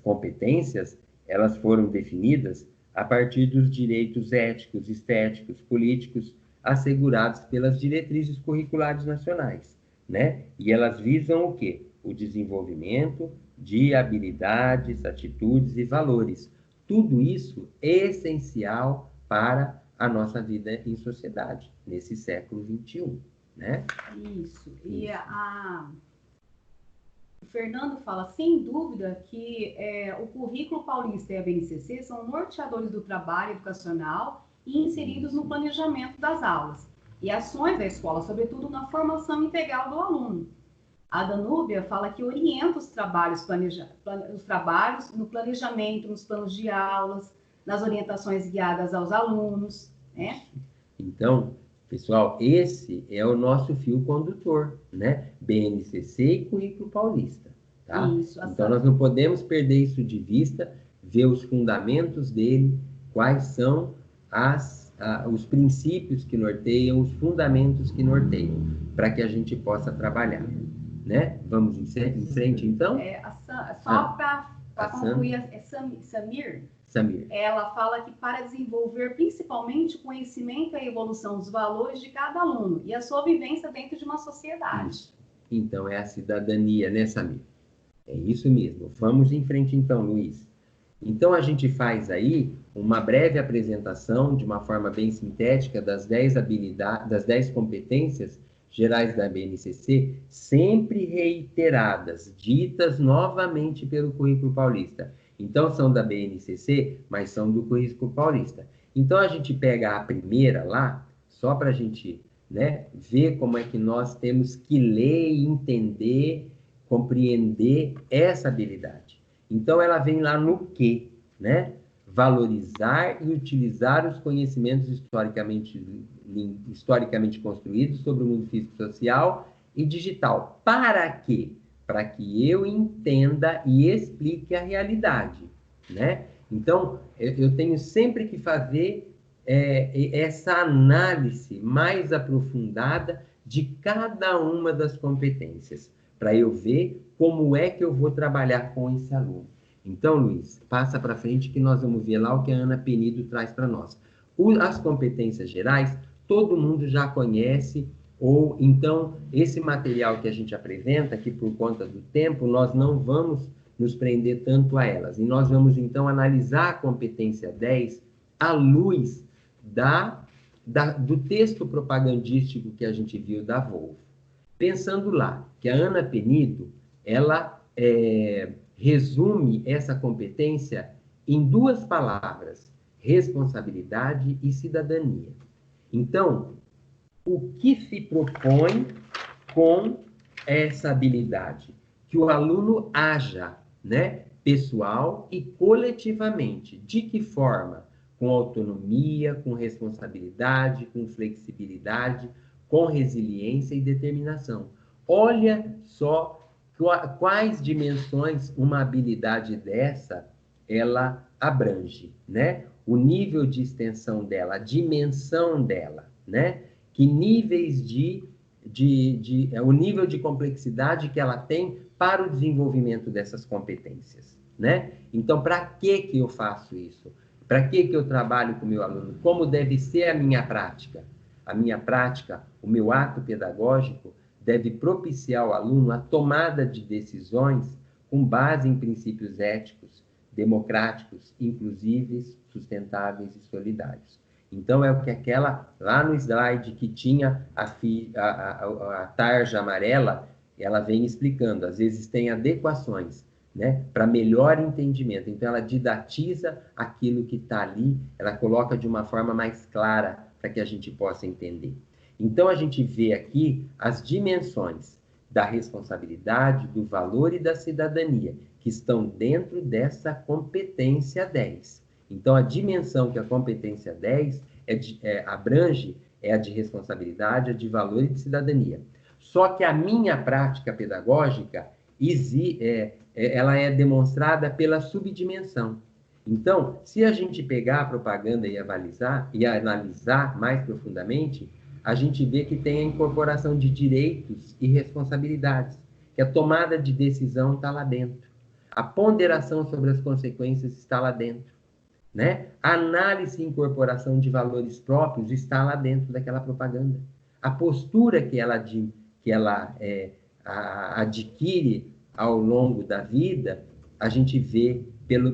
[SPEAKER 3] competências, elas foram definidas a partir dos direitos éticos, estéticos, políticos assegurados pelas diretrizes curriculares nacionais, né? E elas visam o quê? O desenvolvimento de habilidades, atitudes e valores. Tudo isso é essencial para a nossa vida em sociedade, nesse século XXI, né?
[SPEAKER 5] Isso. E o Fernando fala, sem dúvida, que o currículo paulista e a BNCC são norteadores do trabalho educacional e inseridos no planejamento das aulas e ações da escola, sobretudo na formação integral do aluno. A Danúbia fala que orienta os trabalhos no planejamento, nos planos de aulas, nas orientações guiadas aos alunos, né?
[SPEAKER 3] Então, pessoal, esse é o nosso fio condutor, né? BNCC e Currículo Paulista, tá?
[SPEAKER 5] Isso,
[SPEAKER 3] então, nós não podemos perder isso de vista, ver os fundamentos dele, quais são os princípios que norteiam, os fundamentos que norteiam, para que a gente possa trabalhar, né? Vamos em frente, então?
[SPEAKER 5] Só para concluir, Samir, ela fala que para desenvolver principalmente o conhecimento e a evolução dos valores de cada aluno e a sua vivência dentro de uma sociedade.
[SPEAKER 3] Isso. Então, é a cidadania, né, Samir? É isso mesmo. Vamos em frente, então, Luiz. Então, a gente faz aí uma breve apresentação, de uma forma bem sintética, das 10 habilidades, das 10 competências gerais da BNCC, sempre reiteradas, ditas novamente pelo Currículo Paulista. Então, são da BNCC, mas são do Currículo Paulista. Então, a gente pega a primeira lá, só para a gente, né, ver como é que nós temos que ler, entender, compreender essa habilidade. Então, ela vem lá no quê, né? Valorizar e utilizar os conhecimentos historicamente construídos sobre o mundo físico, social e digital. Para quê? Para que eu entenda e explique a realidade, né? Então, eu tenho sempre que fazer essa análise mais aprofundada de cada uma das competências, para eu ver como é que eu vou trabalhar com esse aluno. Então, Luiz, passa para frente que nós vamos ver lá o que a Ana Penido traz para nós. As competências gerais, todo mundo já conhece, ou então esse material que a gente apresenta, que por conta do tempo, nós não vamos nos prender tanto a elas. E nós vamos, então, analisar a competência 10 à luz do texto propagandístico que a gente viu da Volvo. Pensando lá, que a Ana Penido, ela resume essa competência em duas palavras: responsabilidade e cidadania. Então, o que se propõe com essa habilidade? Que o aluno haja, né, pessoal e coletivamente. De que forma? Com autonomia, com responsabilidade, com flexibilidade, com resiliência e determinação. Olha só quais dimensões uma habilidade dessa ela abrange, né? O nível de extensão dela, a dimensão dela, né? Que níveis o nível de complexidade que ela tem para o desenvolvimento dessas competências, né? Então, para que eu faço isso? Para que eu trabalho com o meu aluno? Como deve ser a minha prática? A minha prática, o meu ato pedagógico, deve propiciar ao aluno a tomada de decisões com base em princípios éticos, democráticos, inclusíveis, sustentáveis e solidários. Então, é o que lá no slide que tinha a tarja amarela, ela vem explicando. Às vezes tem adequações, né, para melhor entendimento. Então, ela didatiza aquilo que está ali, ela coloca de uma forma mais clara para que a gente possa entender. Então, a gente vê aqui as dimensões da responsabilidade, do valor e da cidadania, que estão dentro dessa competência 10. Então, a dimensão que a competência 10 abrange é a de responsabilidade, a de valor e de cidadania. Só que a minha prática pedagógica, ela é demonstrada pela subdimensão. Então, se a gente pegar a propaganda e analisar mais profundamente, a gente vê que tem a incorporação de direitos e responsabilidades, que a tomada de decisão está lá dentro. A ponderação sobre as consequências está lá dentro, né? A análise e incorporação de valores próprios está lá dentro daquela propaganda. A postura que ela adquire ao longo da vida, a gente vê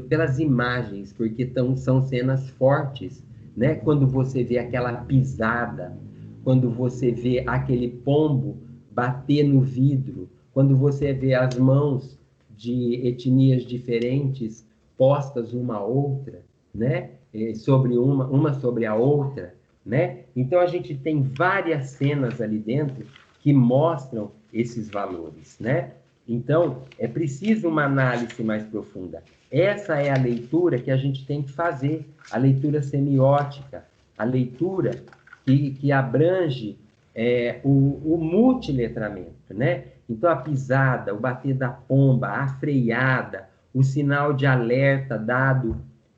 [SPEAKER 3] pelas imagens, porque são cenas fortes, né? Quando você vê aquela pisada, quando você vê aquele pombo bater no vidro, quando você vê as mãos de etnias diferentes postas uma a outra, né? Sobre uma sobre a outra, né? Então a gente tem várias cenas ali dentro que mostram esses valores, né? Então é preciso uma análise mais profunda. Essa é a leitura que a gente tem que fazer, a leitura semiótica, a leitura que abrange o multiletramento, né? Então, a pisada, o bater da pomba, a freada, o sinal de alerta dado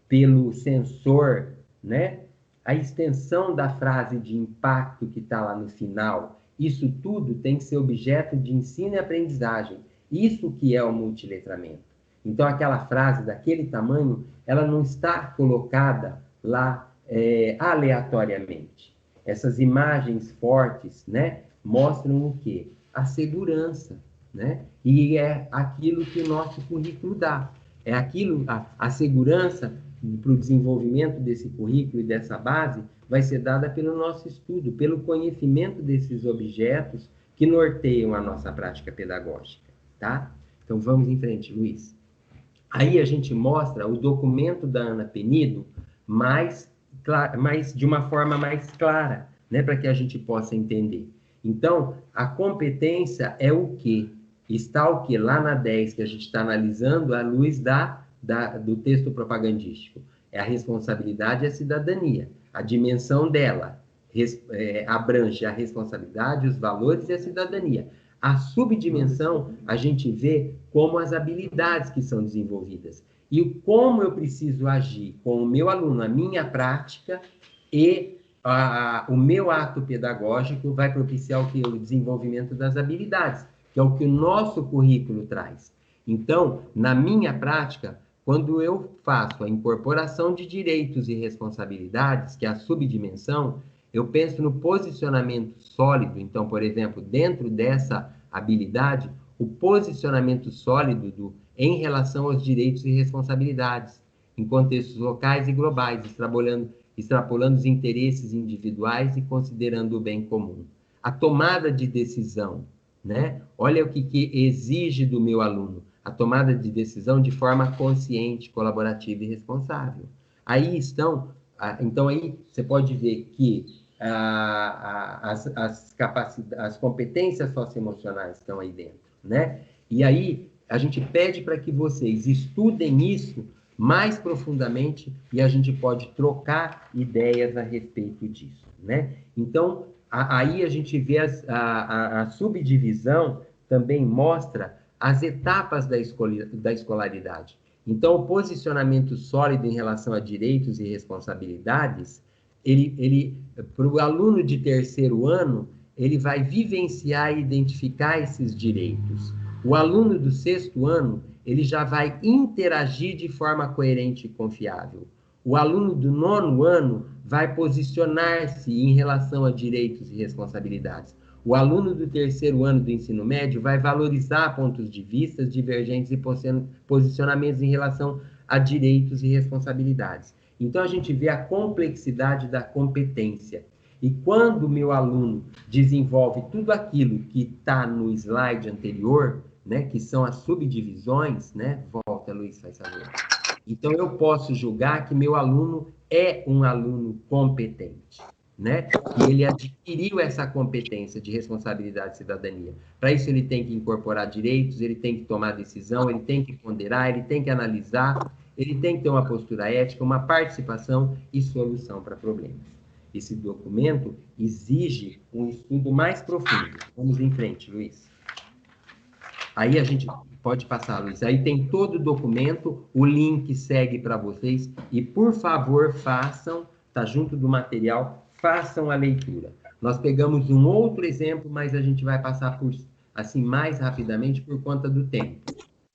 [SPEAKER 3] pelo sensor, né? A extensão da frase de impacto que está lá no final, isso tudo tem que ser objeto de ensino e aprendizagem. Isso que é o multiletramento. Então, aquela frase daquele tamanho, ela não está colocada lá aleatoriamente. Essas imagens fortes, né, mostram o quê? A segurança, né? E é aquilo que o nosso currículo dá. É aquilo, a segurança para o desenvolvimento desse currículo e dessa base vai ser dada pelo nosso estudo, pelo conhecimento desses objetos que norteiam a nossa prática pedagógica, tá? Então, vamos em frente, Luiz. Aí a gente mostra o documento da Ana Penido mas de uma forma mais clara, né, para que a gente possa entender. Então, a competência é o quê? Está o quê? Lá na 10, que a gente está analisando à luz do texto propagandístico. É a responsabilidade e a cidadania. A dimensão dela abrange a responsabilidade, os valores e a cidadania. A subdimensão, a gente vê como as habilidades que são desenvolvidas. E como eu preciso agir com o meu aluno, a minha prática e o meu ato pedagógico vai propiciar o desenvolvimento das habilidades, que é o que o nosso currículo traz. Então, na minha prática, quando eu faço a incorporação de direitos e responsabilidades, que é a subdimensão, eu penso no posicionamento sólido. Então, por exemplo, dentro dessa habilidade, o posicionamento sólido em relação aos direitos e responsabilidades, em contextos locais e globais, extrapolando os interesses individuais e considerando o bem comum. A tomada de decisão, né? Olha o que exige do meu aluno. a tomada de decisão de forma consciente, colaborativa e responsável. Aí estão, então aí você pode ver que as competências socioemocionais estão aí dentro, né? E aí a gente pede para que vocês estudem isso mais profundamente e a gente pode trocar ideias a respeito disso, né? Então, aí a gente vê a subdivisão também mostra as etapas da escolaridade. Então, o posicionamento sólido em relação a direitos e responsabilidades, para o aluno de terceiro ano, ele vai vivenciar e identificar esses direitos. O aluno do sexto ano, ele já vai interagir de forma coerente e confiável. O aluno do nono ano vai posicionar-se em relação a direitos e responsabilidades. O aluno do terceiro ano do ensino médio vai valorizar pontos de vista divergentes e posicionamentos em relação a direitos e responsabilidades. Então, a gente vê a complexidade da competência. E quando o meu aluno desenvolve tudo aquilo que está no slide anterior, né, que são as subdivisões, né? Volta, Luiz, faz favor. Então, eu posso julgar que meu aluno é um aluno competente, né? E ele adquiriu essa competência de responsabilidade e cidadania. Para isso, ele tem que incorporar direitos, ele tem que tomar decisão, ele tem que ponderar, ele tem que analisar, ele tem que ter uma postura ética, uma participação e solução para problemas. Esse documento exige um estudo mais profundo. Vamos em frente, Luiz. Aí a gente pode passar, Luiz. Aí tem todo o documento, o link segue para vocês. E, por favor, façam, está junto do material, façam a leitura. Nós pegamos um outro exemplo, mas a gente vai passar por assim mais rapidamente por conta do tempo.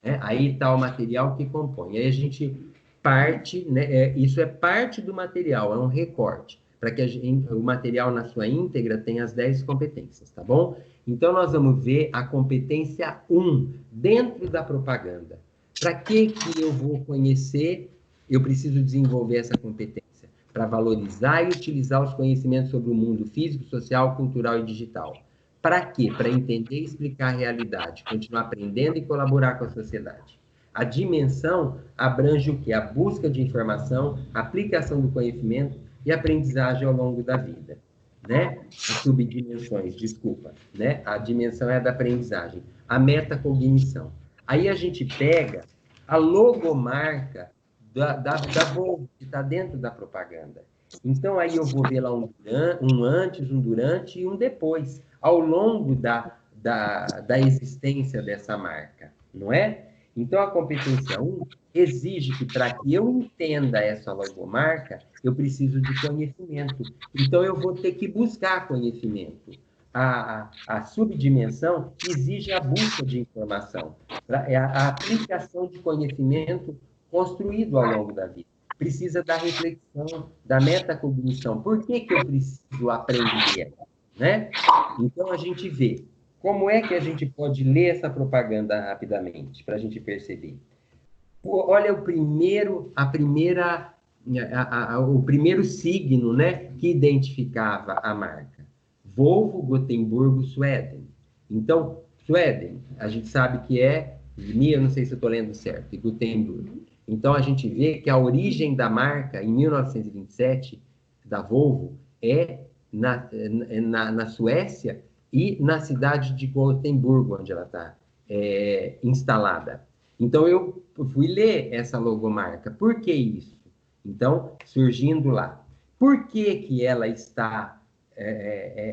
[SPEAKER 3] Né? Aí está o material que compõe. Aí a gente parte, né? Isso é parte do material, é um recorte, para que o material na sua íntegra tenha as 10 competências, tá bom? Então, nós vamos ver a competência 1, dentro da propaganda. Para que eu vou conhecer, eu preciso desenvolver essa competência? Para valorizar e utilizar os conhecimentos sobre o mundo físico, social, cultural e digital. Para quê? Para entender e explicar a realidade, continuar aprendendo e colaborar com a sociedade. A dimensão abrange o quê? A busca de informação, a aplicação do conhecimento e aprendizagem ao longo da vida. Né? As subdimensões, desculpa, né? A dimensão é a da aprendizagem, a metacognição. Aí a gente pega a logomarca da Volvo, que está dentro da propaganda. Então, aí eu vou ver lá um antes, um durante e um depois, ao longo da existência dessa marca, não é? Então, a competência 1 exige que, para que eu entenda essa logomarca, eu preciso de conhecimento. Então, eu vou ter que buscar conhecimento. A subdimensão exige a busca de informação, a aplicação de conhecimento construído ao longo da vida. Precisa da reflexão, da metacognição. Por que eu preciso aprender? Né? Então, a gente vê. Como é que a gente pode ler essa propaganda rapidamente, para a gente perceber? Olha o primeiro signo, né, que identificava a marca. Volvo, Gotemburgo, Sueden. Então, Sueden, a gente sabe que é, eu não sei se eu estou lendo certo, e Gotemburgo. Então, a gente vê que a origem da marca, em 1927, da Volvo, é na Suécia, e na cidade de Gotemburgo, onde ela está instalada. Então, eu fui ler essa logomarca. Por que isso? Então, surgindo lá. Por que ela está...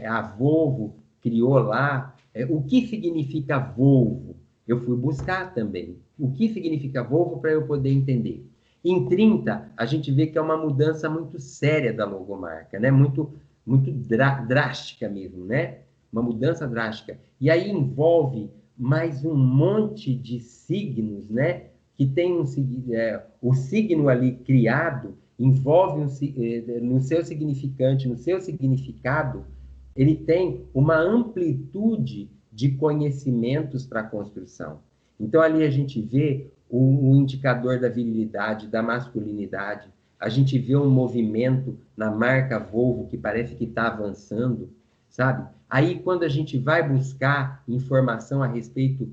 [SPEAKER 3] a Volvo criou lá... o que significa Volvo? Eu fui buscar também. O que significa Volvo para eu poder entender. Em 30, a gente vê que é uma mudança muito séria da logomarca, né? Muito drástica mesmo, né? Uma mudança drástica. E aí envolve mais um monte de signos, né? Que tem o signo ali criado, envolve no seu significante, no seu significado, ele tem uma amplitude de conhecimentos para a construção. Então, ali a gente vê o indicador da virilidade, da masculinidade, a gente vê um movimento na marca Volvo que parece que está avançando, sabe? Aí, quando a gente vai buscar informação a respeito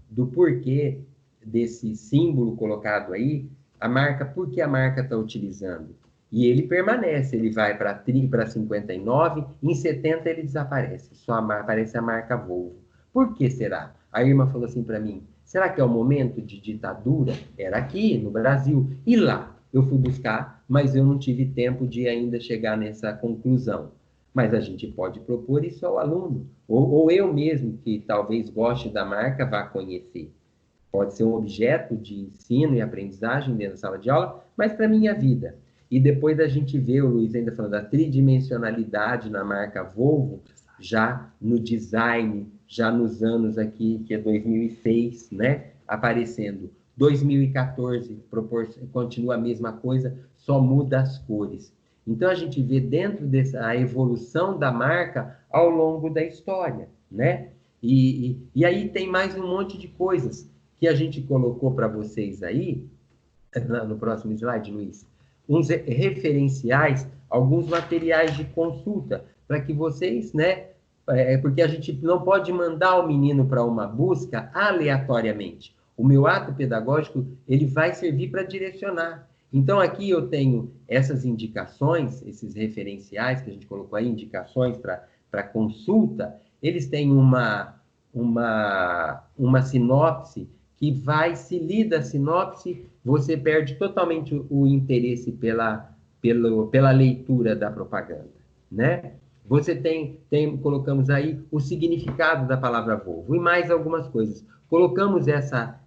[SPEAKER 3] do porquê desse símbolo colocado aí, a marca, por que a marca está utilizando? E ele permanece, ele vai para 59, em 70 ele desaparece, só aparece a marca Volvo. Por que será? A irmã falou assim para mim, será que é o momento de ditadura? Era aqui, no Brasil. E lá? Eu fui buscar, mas eu não tive tempo de ainda chegar nessa conclusão. Mas a gente pode propor isso ao aluno. Ou eu mesmo, que talvez goste da marca, vá conhecer. Pode ser um objeto de ensino e aprendizagem dentro da sala de aula, mas para a minha vida. E depois a gente vê o Luiz ainda falando da tridimensionalidade na marca Volvo, já no design, já nos anos aqui, que é 2006, né? Aparecendo. 2014, continua a mesma coisa, só muda as cores. Então, a gente vê dentro dessa evolução da marca ao longo da história, né? E aí tem mais um monte de coisas que a gente colocou para vocês aí, no próximo slide, Luiz, uns referenciais, alguns materiais de consulta, para que vocês, né? Porque a gente não pode mandar o menino para uma busca aleatoriamente. O meu ato pedagógico, ele vai servir para direcionar. Então, aqui eu tenho essas indicações, esses referenciais que a gente colocou aí, indicações para consulta, eles têm uma sinopse que vai, se lida a sinopse, você perde totalmente o interesse pela leitura da propaganda, né? Você colocamos aí o significado da palavra Volvo e mais algumas coisas. Colocamos essa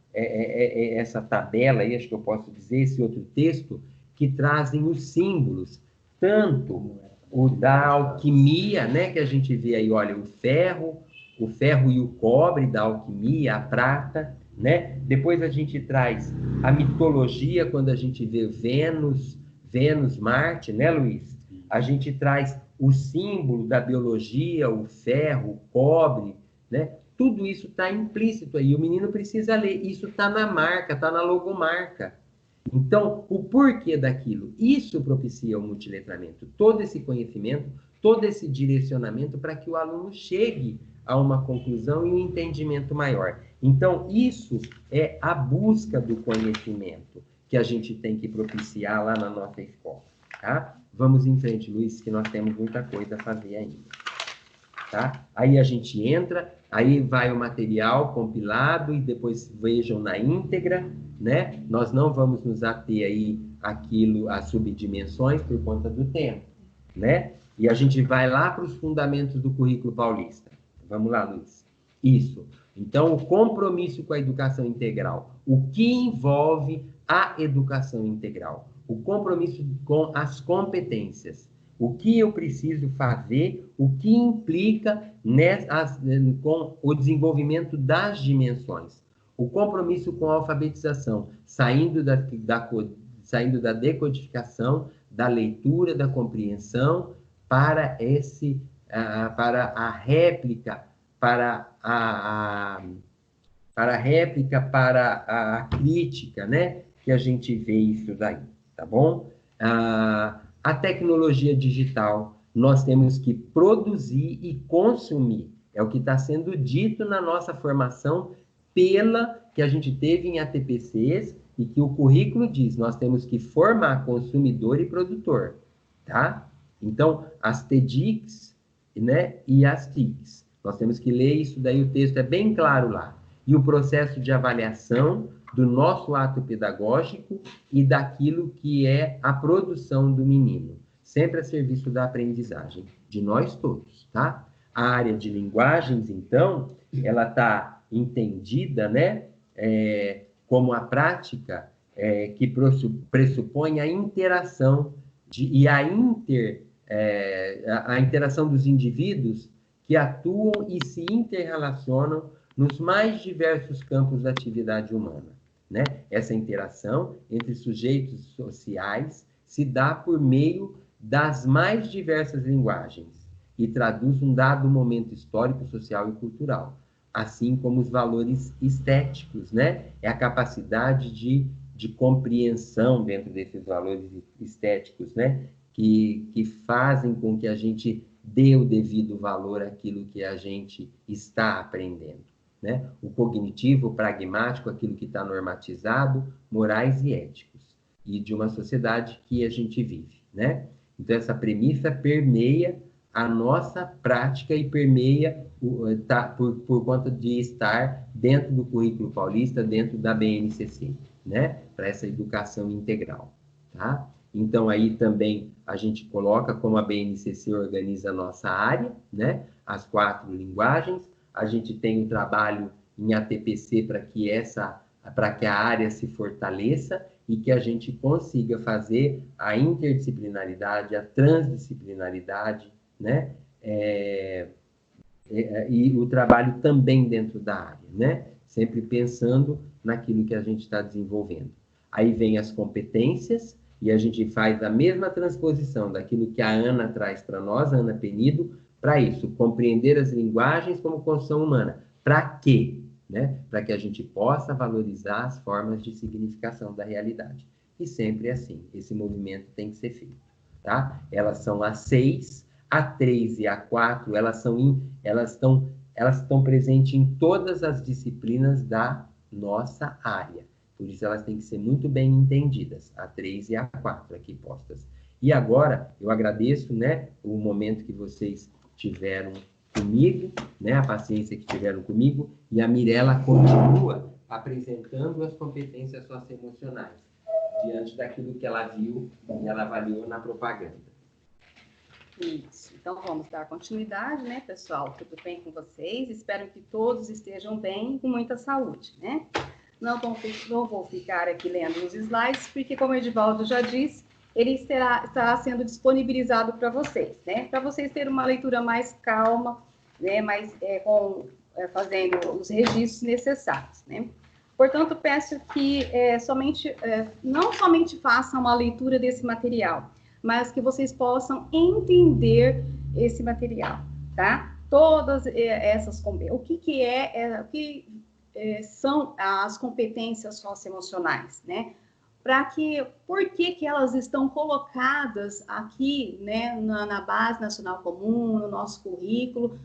[SPEAKER 3] tabela aí, acho que eu posso dizer, esse outro texto, que trazem os símbolos, tanto o da alquimia, né, que a gente vê aí, olha, o ferro e o cobre da alquimia, a prata, né? Depois a gente traz a mitologia, quando a gente vê Vênus, Marte, né, Luiz? A gente traz o símbolo da biologia, o ferro, o cobre, né? Tudo isso está implícito aí, o menino precisa ler, isso está na marca, está na logomarca. Então, o porquê daquilo, isso propicia o multiletramento, todo esse conhecimento, todo esse direcionamento para que o aluno chegue a uma conclusão e um entendimento maior. Então, isso é a busca do conhecimento que a gente tem que propiciar lá na nossa escola, tá? Vamos em frente, Luiz, que nós temos muita coisa a fazer ainda, tá? Aí a gente entra, aí vai o material compilado e depois vejam na íntegra, né? Nós não vamos nos ater aí às subdimensões por conta do tempo, né? E a gente vai lá para os fundamentos do currículo paulista. Vamos lá, Luiz. Isso. Então, o compromisso com a educação integral. O que envolve a educação integral? O compromisso com as competências. O que eu preciso fazer, o que implica com o desenvolvimento das dimensões. O compromisso com a alfabetização, saindo da decodificação, da leitura, da compreensão, para a réplica, para a crítica, né? Que a gente vê isso daí, tá bom? A tecnologia digital, nós temos que produzir e consumir. É o que está sendo dito na nossa formação que a gente teve em ATPCs e que o currículo diz, nós temos que formar consumidor e produtor, tá? Então, as TEDx, né, e as TICs. Nós temos que ler isso daí, o texto é bem claro lá. E o processo de avaliação do nosso ato pedagógico e daquilo que é a produção do menino, sempre a serviço da aprendizagem de nós todos, tá? A área de linguagens, então, ela está entendida, né, como a prática que pressupõe a interação a interação dos indivíduos que atuam e se interrelacionam nos mais diversos campos da atividade humana, né? Essa interação entre sujeitos sociais se dá por meio das mais diversas linguagens e traduz um dado momento histórico, social e cultural, assim como os valores estéticos, né? É a capacidade de compreensão dentro desses valores estéticos, né? Que fazem com que a gente dê o devido valor àquilo que a gente está aprendendo, né? O cognitivo, o pragmático, aquilo que está normatizado, morais e éticos, e de uma sociedade que a gente vive, né? Então, essa premissa permeia a nossa prática e permeia por conta de estar dentro do currículo paulista, dentro da BNCC, né? Para essa educação integral, tá? Então, aí também a gente coloca como a BNCC organiza a nossa área, né? As 4 linguagens. A gente tem um trabalho em ATPC para que a área se fortaleça e que a gente consiga fazer a interdisciplinaridade, a transdisciplinaridade, né? E o trabalho também dentro da área, né? Sempre pensando naquilo que a gente está desenvolvendo. Aí vem as competências, e a gente faz a mesma transposição daquilo que a Ana traz para nós, a Ana Penido, para isso, compreender as linguagens como construção humana. Para quê? Né? Para que a gente possa valorizar as formas de significação da realidade. E sempre assim, esse movimento tem que ser feito. Tá? Elas são a 6, a 3 e a 4, elas estão presentes em todas as disciplinas da nossa área. Por isso, elas têm que ser muito bem entendidas, a 3 e a 4 aqui postas. E agora, eu agradeço, né, o momento que vocês tiveram comigo, né, a paciência que tiveram comigo, e a Mirella continua apresentando as competências socioemocionais, diante daquilo que ela viu e ela avaliou na propaganda.
[SPEAKER 5] Isso. Então, vamos dar continuidade, né, pessoal? Tudo bem com vocês? Espero que todos estejam bem e com muita saúde, né? Não vou ficar aqui lendo os slides, porque, como o Edivaldo já disse, ele estará sendo disponibilizado para vocês, né? Para vocês terem uma leitura mais calma, né? Fazendo os registros necessários, né? Portanto, peço que não somente façam uma leitura desse material, mas que vocês possam entender esse material, tá? Todas essas... O que são as competências socioemocionais, né? Por que elas estão colocadas aqui, né, na Base Nacional Comum, no nosso currículo?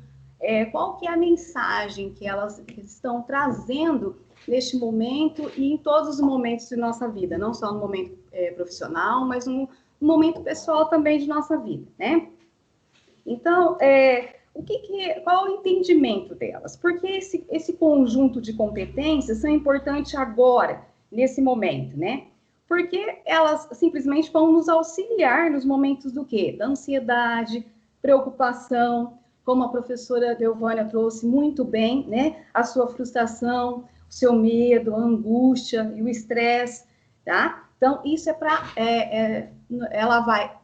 [SPEAKER 5] Qual que é a mensagem que elas estão trazendo neste momento e em todos os momentos de nossa vida, não só no momento profissional, mas no momento pessoal também de nossa vida, né? Então, qual é o entendimento delas? Por que esse conjunto de competências são importantes agora, nesse momento, né? Porque elas simplesmente vão nos auxiliar nos momentos do quê? Da ansiedade, preocupação, como a professora Delvânia trouxe muito bem, né? A sua frustração, o seu medo, a angústia e o estresse, tá? Então, isso ela vai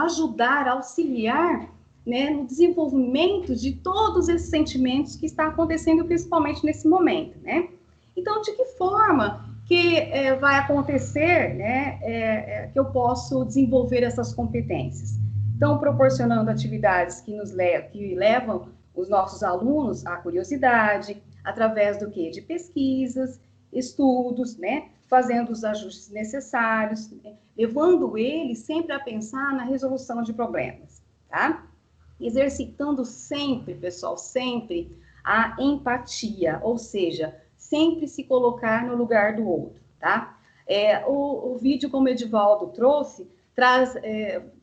[SPEAKER 5] ajudar, auxiliar, né, no desenvolvimento de todos esses sentimentos que está acontecendo, principalmente nesse momento, né? Então, de que forma que vai acontecer, né, que eu posso desenvolver essas competências? Então, proporcionando atividades que levam os nossos alunos à curiosidade, através do quê? De pesquisas, estudos, né? Fazendo os ajustes necessários, né? Levando eles sempre a pensar na resolução de problemas, tá? Exercitando sempre, pessoal, sempre a empatia, ou seja, sempre se colocar no lugar do outro, tá? O vídeo, como o Edivaldo trouxe, traz,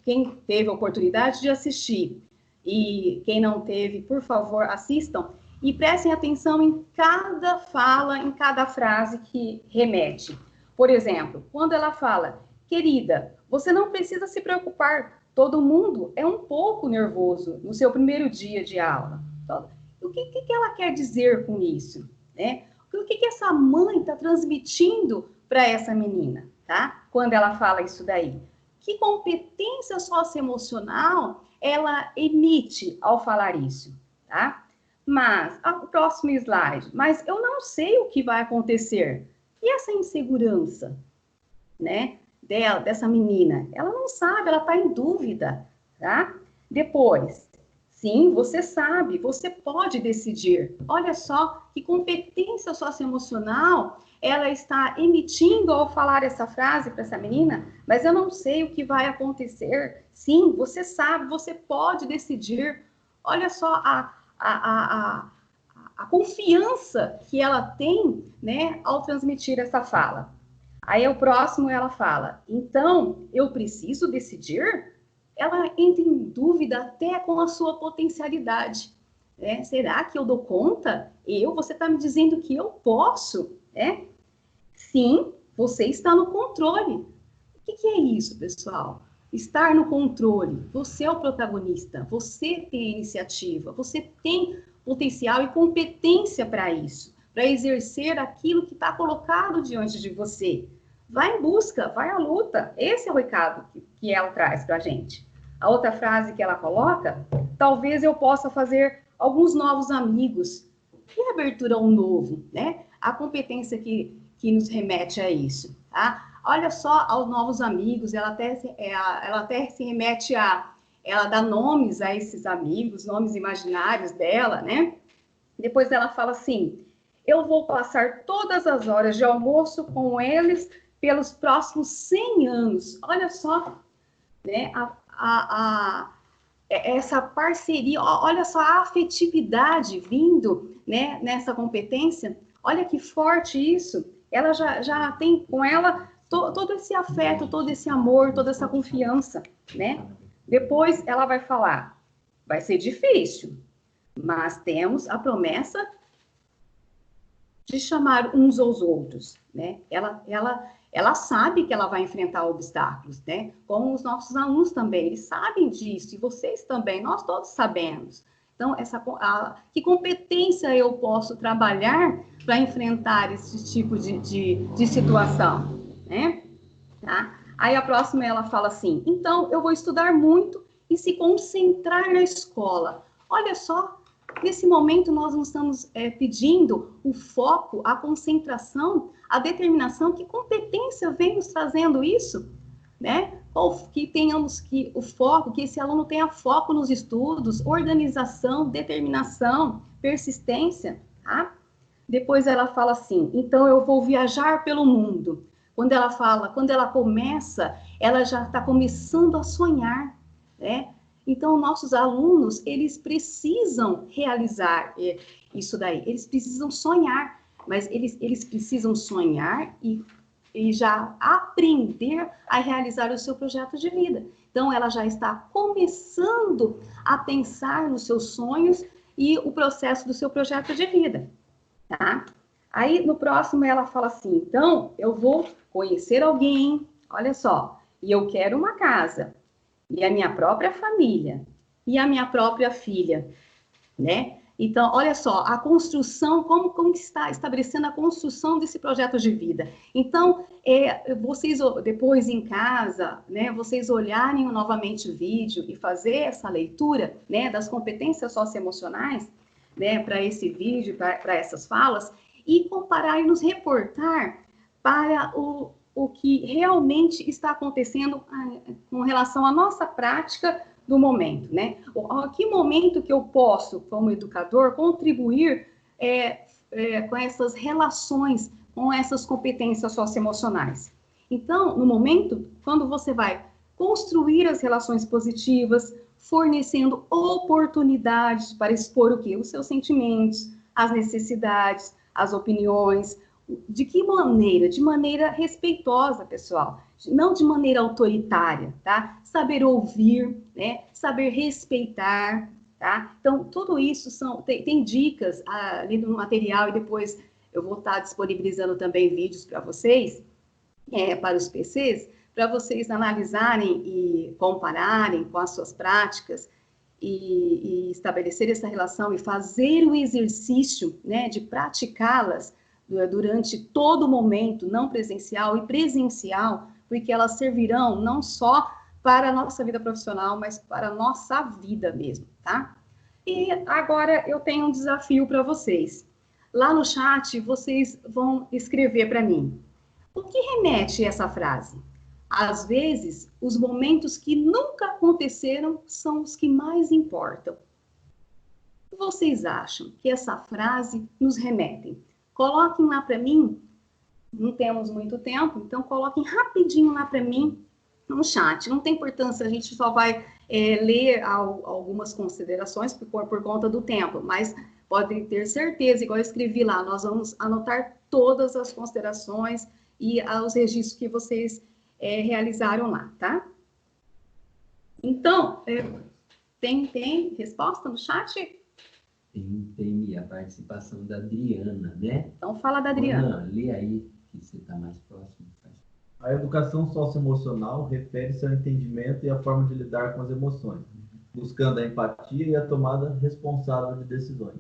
[SPEAKER 5] quem teve a oportunidade de assistir, e quem não teve, por favor, assistam, e prestem atenção em cada fala, em cada frase que remete. Por exemplo, quando ela fala, querida, você não precisa se preocupar, todo mundo é um pouco nervoso no seu primeiro dia de aula. Então, o que ela quer dizer com isso, né? O que essa mãe está transmitindo para essa menina, tá? Quando ela fala isso daí. Que competência socioemocional ela emite ao falar isso, tá? Mas, o próximo slide, mas eu não sei o que vai acontecer. E essa insegurança, né, dessa menina? Ela não sabe, ela está em dúvida, tá? Depois, sim, você sabe, você pode decidir. Olha só que competência socioemocional ela está emitindo ao falar essa frase para essa menina, mas eu não sei o que vai acontecer. Sim, você sabe, você pode decidir. Olha só a confiança que ela tem, né, ao transmitir essa fala. Aí o próximo ela fala, então eu preciso decidir? Ela entra em dúvida até com a sua potencialidade. Né? Será que eu dou conta? Você está me dizendo que eu posso? Né? Sim, você está no controle. O que é isso, pessoal? Estar no controle. Você é o protagonista, você tem a iniciativa, você tem potencial e competência para isso, para exercer aquilo que está colocado diante de você. Vai em busca, vai à luta. Esse é o recado que ela traz para a gente. A outra frase que ela coloca, talvez eu possa fazer alguns novos amigos. Que abertura ao novo, né? A competência que nos remete a isso, tá? Olha só aos novos amigos, ela até se remete ela dá nomes a esses amigos, nomes imaginários dela, né? Depois ela fala assim, eu vou passar todas as horas de almoço com eles pelos próximos 100 anos. Olha só, né? Essa parceria, olha só a afetividade vindo, né, nessa competência. Olha que forte isso. Ela já tem com ela todo esse afeto, todo esse amor, toda essa confiança, né? Depois ela vai falar, vai ser difícil, mas temos a promessa de chamar uns aos outros, né? Ela sabe que ela vai enfrentar obstáculos, né? Como os nossos alunos também, eles sabem disso, e vocês também, nós todos sabemos. Então, que competência eu posso trabalhar para enfrentar esse tipo de situação, né? Tá? Aí a próxima ela fala assim, então eu vou estudar muito e se concentrar na escola. Olha só, nesse momento nós não estamos pedindo o foco, a concentração, a determinação, que competência vem nos trazendo isso, né? Ou que tenhamos o foco, que esse aluno tenha foco nos estudos, organização, determinação, persistência, tá? Depois ela fala assim, então eu vou viajar pelo mundo. Quando ela começa, ela já está começando a sonhar, né? Então, nossos alunos, eles precisam realizar isso daí, eles precisam sonhar, mas eles precisam sonhar e já aprender a realizar o seu projeto de vida. Então, ela já está começando a pensar nos seus sonhos e o processo do seu projeto de vida, tá? Aí, no próximo, ela fala assim, então, eu vou conhecer alguém, olha só, e eu quero uma casa, e a minha própria família, e a minha própria filha, né? Então, olha só, a construção, como que está estabelecendo a construção desse projeto de vida. Então, vocês depois em casa, né, vocês olharem novamente o vídeo e fazer essa leitura, né, das competências socioemocionais, né, para esse vídeo, para essas falas, e comparar e nos reportar para o que realmente está acontecendo com relação à nossa prática do momento, né? A que momento que eu posso, como educador, contribuir com essas relações, com essas competências socioemocionais? Então, no momento, quando você vai construir as relações positivas, fornecendo oportunidades para expor o quê? Os seus sentimentos, as necessidades, as opiniões. De que maneira? De maneira respeitosa, pessoal. Não de maneira autoritária, tá? Saber ouvir, né? Saber respeitar, tá? Então, tudo isso tem dicas ali no material, e depois eu vou estar disponibilizando também vídeos para vocês, para os PCs, para vocês analisarem e compararem com as suas práticas e estabelecer essa relação e fazer o exercício, né, de praticá-las durante todo o momento, não presencial e presencial, porque elas servirão não só para a nossa vida profissional, mas para a nossa vida mesmo, tá? E agora eu tenho um desafio para vocês. Lá no chat, vocês vão escrever para mim. O que remete essa frase? Às vezes, os momentos que nunca aconteceram são os que mais importam. O que vocês acham que essa frase nos remete? Coloquem lá para mim, não temos muito tempo, então coloquem rapidinho lá para mim no chat. Não tem importância, a gente só vai ler algumas considerações por conta do tempo, mas Pode ter certeza, igual eu escrevi lá, nós vamos anotar todas as considerações e os registros que vocês realizaram lá, tá? Então, tem resposta no chat?
[SPEAKER 3] Tem a participação da Adriana, né?
[SPEAKER 5] Então, fala da Adriana.
[SPEAKER 3] Ana, lê aí, que você está mais próximo.
[SPEAKER 10] A educação socioemocional refere-se ao entendimento e à forma de lidar com as emoções, buscando a empatia e a tomada responsável de decisões.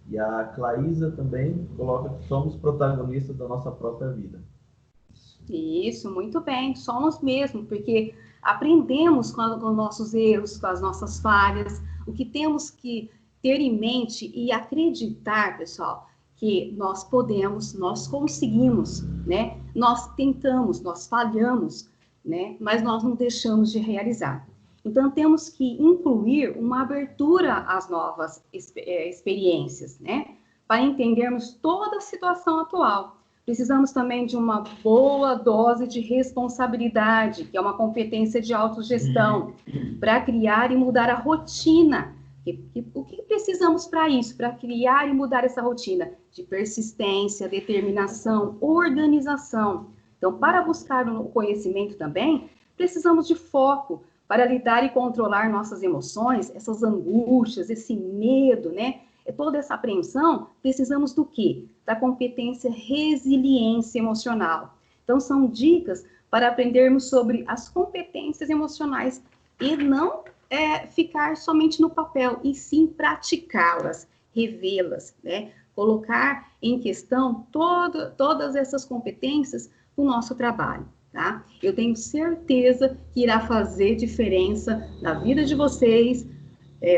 [SPEAKER 10] E a Claísa também coloca que somos protagonistas da nossa própria vida.
[SPEAKER 5] Isso, muito bem, somos mesmo, porque aprendemos com os nossos erros, com as nossas falhas, o que temos que ter em mente e acreditar, pessoal, que nós podemos, nós conseguimos, né? Nós tentamos, nós falhamos, né? Mas nós não deixamos de realizar. Então, temos que incluir uma abertura às novas experiências, né? Para entendermos toda a situação atual. Precisamos também de uma boa dose de responsabilidade, que é uma competência de autogestão, para criar e mudar a rotina. O que precisamos para isso? Para criar e mudar essa rotina? De persistência, determinação, organização. Então, para buscar o conhecimento também, precisamos de foco para lidar e controlar nossas emoções, essas angústias, esse medo, né? Toda essa apreensão, precisamos do quê? Da competência resiliência emocional. Então, são dicas para aprendermos sobre as competências emocionais e não ficar somente no papel, e sim praticá-las, revê-las, né? Colocar em questão todas essas competências no nosso trabalho, tá? Eu tenho certeza que irá fazer diferença na vida de vocês,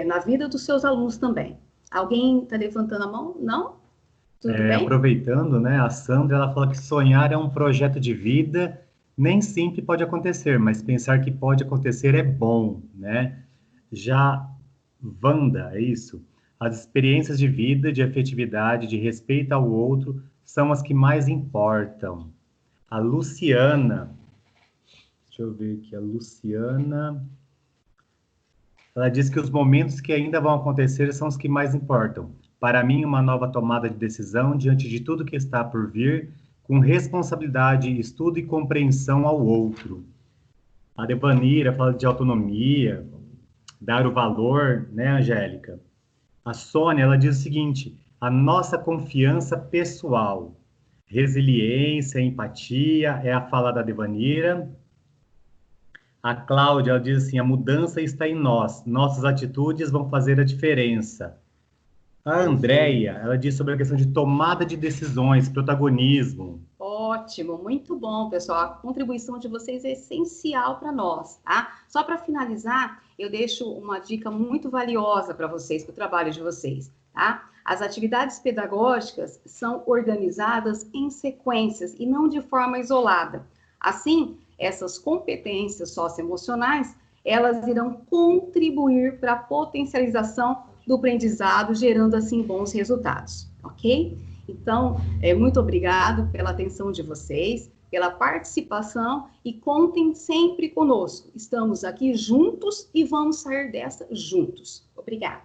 [SPEAKER 5] na vida dos seus alunos também. Alguém está levantando a mão? Não? Tudo bem?
[SPEAKER 7] Aproveitando, né, a Sandra, ela fala que sonhar é um projeto de vida, nem sempre pode acontecer, mas pensar que pode acontecer é bom, né? Já Wanda, é isso? As experiências de vida, de afetividade, de respeito ao outro, são as que mais importam. A Luciana, deixa eu ver aqui, a Luciana, ela diz que os momentos que ainda vão acontecer são os que mais importam. Para mim, uma nova tomada de decisão diante de tudo que está por vir, com responsabilidade, estudo e compreensão ao outro. A Devanira fala de autonomia, dar o valor, né, Angélica? A Sônia, ela diz o seguinte: a nossa confiança pessoal, resiliência, empatia, é a fala da Devanira. A Cláudia, ela diz assim: a mudança está em nós, nossas atitudes vão fazer a diferença. A Andréia, ela diz sobre a questão de tomada de decisões, protagonismo.
[SPEAKER 5] Ótimo, muito bom, pessoal. A contribuição de vocês é essencial para nós, tá? Só para finalizar, eu deixo uma dica muito valiosa para vocês, para o trabalho de vocês, tá? As atividades pedagógicas são organizadas em sequências e não de forma isolada. Assim, essas competências socioemocionais, elas irão contribuir para a potencialização do aprendizado, gerando, assim, bons resultados, ok? Então, muito obrigado pela atenção de vocês, pela participação e contem sempre conosco. Estamos aqui juntos e vamos sair dessa juntos. Obrigada.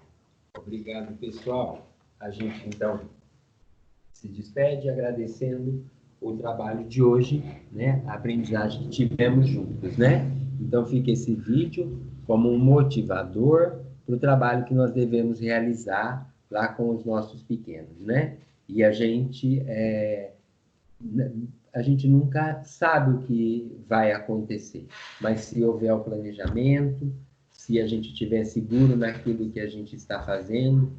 [SPEAKER 3] Obrigado, pessoal. A gente, então, se despede agradecendo o trabalho de hoje, né? A aprendizagem que tivemos juntos, né? Então, fica esse vídeo como um motivador para o trabalho que nós devemos realizar lá com os nossos pequenos, né? E a gente nunca sabe o que vai acontecer, mas se houver o planejamento, se a gente estiver seguro naquilo que a gente está fazendo,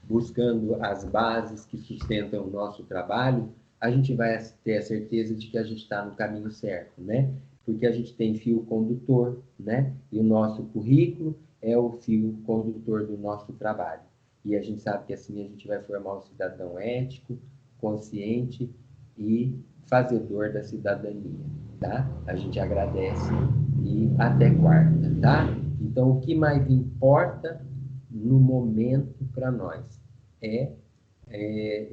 [SPEAKER 3] buscando as bases que sustentam o nosso trabalho, a gente vai ter a certeza de que a gente está no caminho certo, né? Porque a gente tem fio condutor, né? E o nosso currículo é o fio condutor do nosso trabalho. E a gente sabe que assim a gente vai formar um cidadão ético, consciente e fazedor da cidadania, tá? A gente agradece e até quarta, tá? Então, o que mais importa no momento para nós é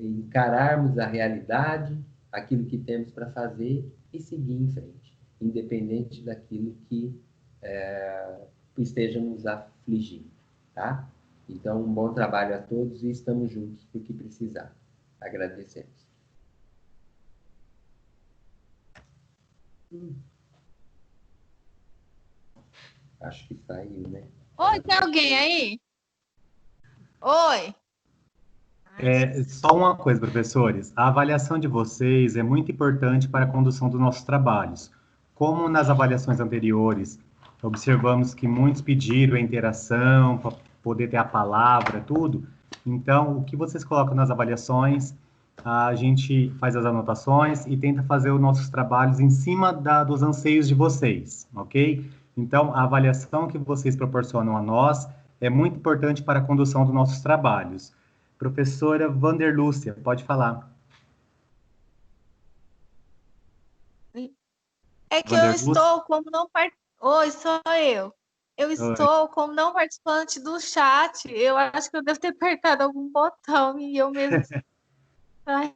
[SPEAKER 3] encararmos a realidade, aquilo que temos para fazer e seguir em frente, independente daquilo que esteja nos afligindo, tá? Então, um bom trabalho a todos e estamos juntos para o que precisar. Agradecemos. Acho que saiu, né?
[SPEAKER 11] Oi, tem alguém aí? Oi.
[SPEAKER 7] Só uma coisa, professores. A avaliação de vocês é muito importante para a condução dos nossos trabalhos. Como nas avaliações anteriores, observamos que muitos pediram a interação, para poder ter a palavra, tudo. Então, o que vocês colocam nas avaliações, a gente faz as anotações e tenta fazer os nossos trabalhos em cima dos anseios de vocês, ok? Então, a avaliação que vocês proporcionam a nós é muito importante para a condução dos nossos trabalhos. Professora Vanderlúcia, pode falar.
[SPEAKER 11] É que eu estou como não Oi, sou eu. Eu estou como não participante do chat. Eu acho que eu devo ter apertado algum botão e eu mesmo. Ai.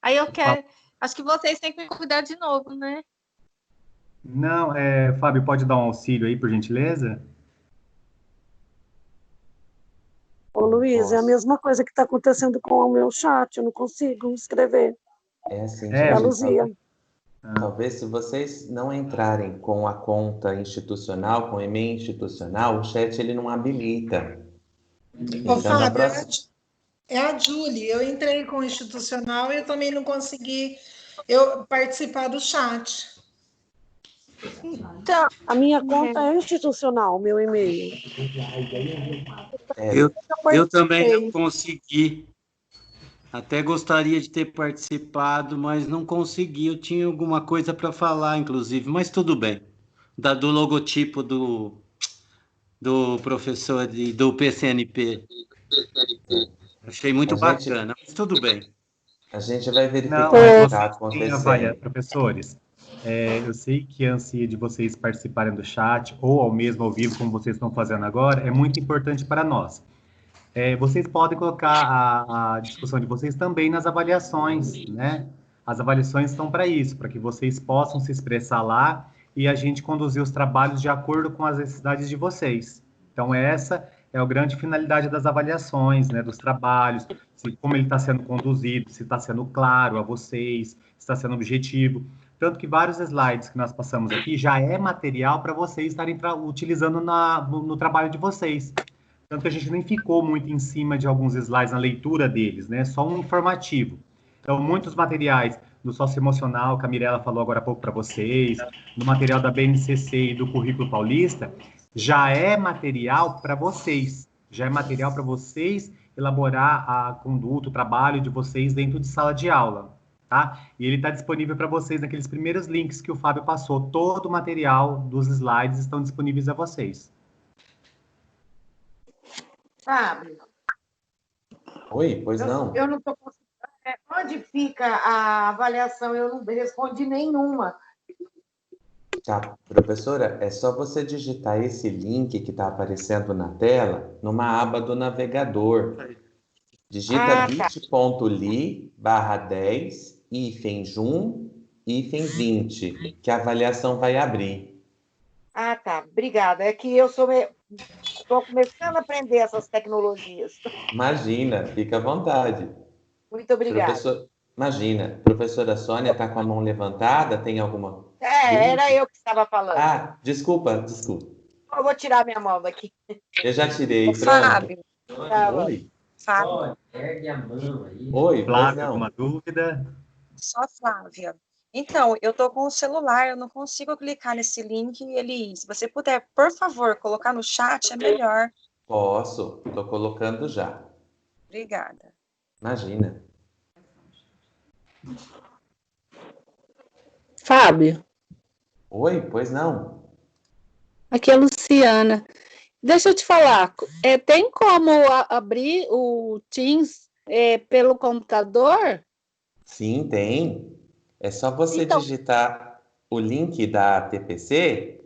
[SPEAKER 11] Aí eu quero. Acho que vocês têm que me cuidar de novo, né?
[SPEAKER 7] Não, Fábio, pode dar um auxílio aí, por gentileza?
[SPEAKER 12] Ô, Luiz, é a mesma coisa que está acontecendo com o meu chat, eu não consigo escrever.
[SPEAKER 1] É assim,
[SPEAKER 12] Da Luzia.
[SPEAKER 1] Talvez se vocês não entrarem com a conta institucional, com o e-mail institucional, o chat ele não habilita.
[SPEAKER 13] Ô, Fábio, é a Julie. Eu entrei com o institucional e eu também não consegui participar do chat.
[SPEAKER 12] Então, a minha conta é institucional, meu e-mail.
[SPEAKER 14] Eu também não consegui. Até gostaria de ter participado, mas não consegui. Eu tinha alguma coisa para falar, inclusive, mas tudo bem. Do logotipo do professor do PCNP. Achei muito bacana, mas tudo bem.
[SPEAKER 1] A gente vai verificar
[SPEAKER 7] o
[SPEAKER 1] que está acontecendo.
[SPEAKER 7] Professores, eu sei que a ânsia de vocês participarem do chat, ou ao mesmo ao vivo, como vocês estão fazendo agora, é muito importante para nós. Vocês podem colocar a discussão de vocês também nas avaliações, né? As avaliações estão para isso, para que vocês possam se expressar lá e a gente conduzir os trabalhos de acordo com as necessidades de vocês. Então, essa é a grande finalidade das avaliações, né? Dos trabalhos, como ele está sendo conduzido, se está sendo claro a vocês, se está sendo objetivo. Tanto que vários slides que nós passamos aqui já é material para vocês estarem utilizando no trabalho de vocês. Tanto que a gente nem ficou muito em cima de alguns slides na leitura deles, né? Só um informativo. Então, muitos materiais do socioemocional, que a Mirella falou agora há pouco para vocês, do material da BNCC e do Currículo Paulista, já é material para vocês. Já é material para vocês elaborar a conduta, o trabalho de vocês dentro de sala de aula, tá? E ele está disponível para vocês naqueles primeiros links que o Fábio passou. Todo o material dos slides estão disponíveis a vocês.
[SPEAKER 15] Fábio.
[SPEAKER 1] Oi, pois não.
[SPEAKER 15] Eu não estou conseguindo. Onde fica a avaliação? Eu não respondi nenhuma.
[SPEAKER 1] Tá, professora, é só você digitar esse link que está aparecendo na tela numa aba do navegador. Digita bit.ly/10 -jum-20, que a avaliação vai abrir.
[SPEAKER 15] Ah, tá. Obrigada. É que eu estou começando a aprender essas tecnologias.
[SPEAKER 1] Imagina, fica à vontade.
[SPEAKER 15] Muito obrigada.
[SPEAKER 1] Imagina, professora Sônia está com a mão levantada, tem alguma...
[SPEAKER 15] Era eu que estava falando.
[SPEAKER 1] Ah, desculpa.
[SPEAKER 15] Eu vou tirar minha mão daqui.
[SPEAKER 1] Eu já tirei,
[SPEAKER 15] Fábio.
[SPEAKER 1] Oi.
[SPEAKER 15] Fábio.
[SPEAKER 3] Ergue a mão aí.
[SPEAKER 1] Oi,
[SPEAKER 7] Flávia, alguma dúvida?
[SPEAKER 16] Só Flávia. Então, eu estou com o celular, eu não consigo clicar nesse link. Se você puder, por favor, colocar no chat, é melhor.
[SPEAKER 1] Posso, estou colocando já.
[SPEAKER 16] Obrigada.
[SPEAKER 1] Imagina.
[SPEAKER 17] Fábio.
[SPEAKER 1] Oi, pois não.
[SPEAKER 17] Aqui é a Luciana. Deixa eu te falar, tem como abrir o Teams pelo computador?
[SPEAKER 1] Sim, tem. É só você digitar o link da TPC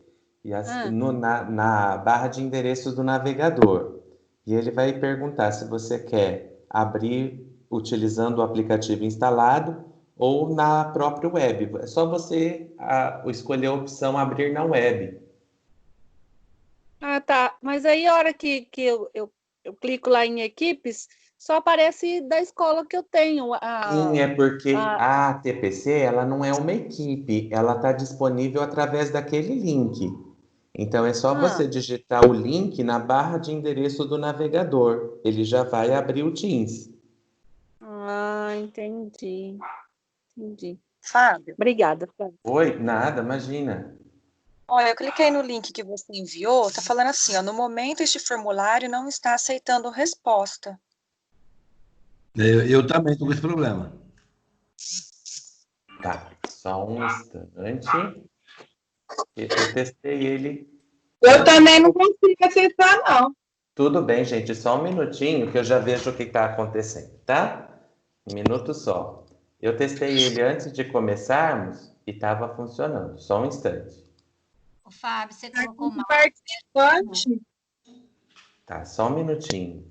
[SPEAKER 1] na barra de endereços do navegador. E ele vai perguntar se você quer abrir utilizando o aplicativo instalado ou na própria web. É só você escolher a opção abrir na web.
[SPEAKER 17] Ah, tá. Mas aí a hora que eu eu clico lá em equipes, só aparece da escola que eu tenho.
[SPEAKER 1] Sim, é porque a TPC, ela não é uma equipe, ela está disponível através daquele link. Então, é só você digitar o link na barra de endereço do navegador. Ele já vai abrir o Teams.
[SPEAKER 17] Entendi. Entendi.
[SPEAKER 16] Fábio,
[SPEAKER 17] Obrigada, Fábio.
[SPEAKER 1] Oi, nada, imagina.
[SPEAKER 16] olha, eu cliquei no link que você enviou, tá falando assim, ó, no momento este formulário não está aceitando resposta.
[SPEAKER 18] Eu também estou com esse problema.
[SPEAKER 1] Tá, só um instante. Eu testei ele.
[SPEAKER 11] Eu também não consigo acessar, não.
[SPEAKER 1] Tudo bem, gente, só um minutinho que eu já vejo o que está acontecendo, tá? Um minuto só. Eu testei ele antes de começarmos e estava funcionando. Só um instante.
[SPEAKER 19] Ô, Fábio, você colocou mal.
[SPEAKER 11] Participante.
[SPEAKER 1] Tá, só um minutinho.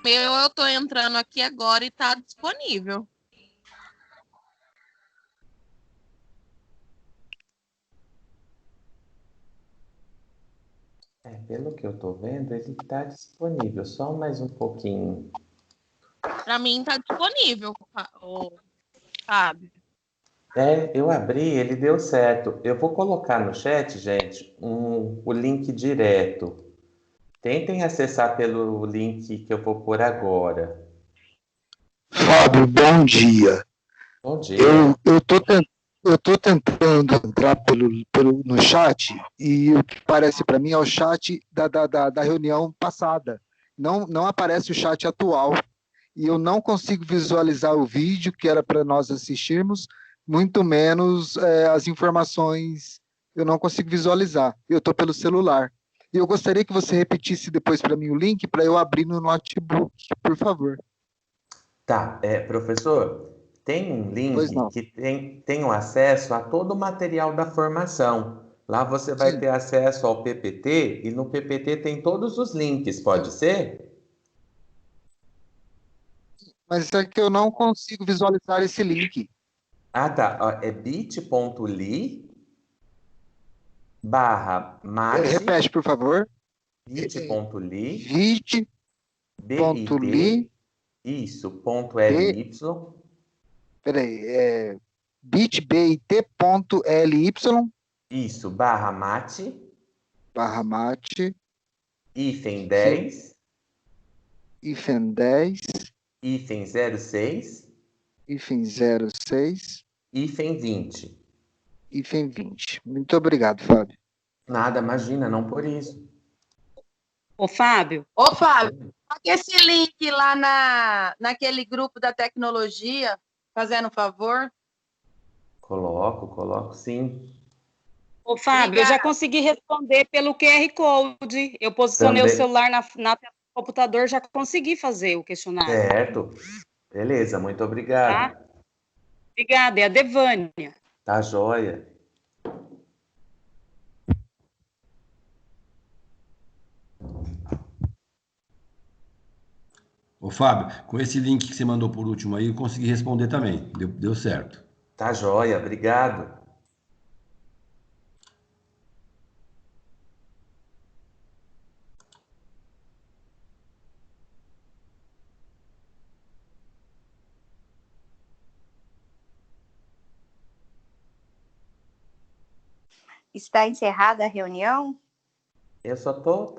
[SPEAKER 19] Eu tô entrando aqui agora e tá disponível.
[SPEAKER 1] Pelo que eu tô vendo, ele está disponível. Só mais um pouquinho.
[SPEAKER 19] Para mim tá disponível, Fábio.
[SPEAKER 1] Eu abri, ele deu certo. Eu vou colocar no chat, gente, o link direto. Tentem acessar pelo link que eu vou pôr agora.
[SPEAKER 20] Fábio, bom dia.
[SPEAKER 1] Bom dia.
[SPEAKER 20] Eu tô tentando entrar no chat e o que aparece para mim é o chat da reunião passada. Não aparece o chat atual. E eu não consigo visualizar o vídeo que era para nós assistirmos, muito menos as informações eu não consigo visualizar. Eu estou pelo celular. E eu gostaria que você repetisse depois para mim o link para eu abrir no notebook, por favor.
[SPEAKER 1] Tá, professor, tem um link que tem o acesso a todo o material da formação. Lá você vai ter acesso ao PPT e no PPT tem todos os links, pode ser?
[SPEAKER 20] Mas é que eu não consigo visualizar esse link.
[SPEAKER 1] Ah, tá. Ó, é bit.ly/mate.
[SPEAKER 20] Repete, por favor.
[SPEAKER 1] bit.ly.
[SPEAKER 20] bit.ly.
[SPEAKER 1] Isso, .ly.
[SPEAKER 20] Peraí, bit.ly.
[SPEAKER 1] Isso, /mate.
[SPEAKER 20] /mate.
[SPEAKER 1] Hífen 10.
[SPEAKER 20] Hífen 10.
[SPEAKER 1] Hífen 06.
[SPEAKER 20] Hífen 06.
[SPEAKER 1] Hífen 20.
[SPEAKER 20] Hífen 20. Muito obrigado, Fábio.
[SPEAKER 1] Nada, imagina, não por isso.
[SPEAKER 21] Ô, Fábio, coloque esse link lá naquele grupo da tecnologia, fazendo um favor.
[SPEAKER 1] Coloco, sim.
[SPEAKER 6] Ô, Fábio, eu já consegui responder pelo QR Code. Eu posicionei o celular na tela do computador, já consegui fazer o questionário.
[SPEAKER 1] Certo. Beleza, muito obrigado.
[SPEAKER 6] Tá? Obrigada, é a Devânia.
[SPEAKER 1] Tá joia.
[SPEAKER 18] Ô, Fábio, com esse link que você mandou por último aí, eu consegui responder também. Deu certo.
[SPEAKER 1] Tá joia, obrigado.
[SPEAKER 9] Está encerrada a reunião?
[SPEAKER 1] Eu só tô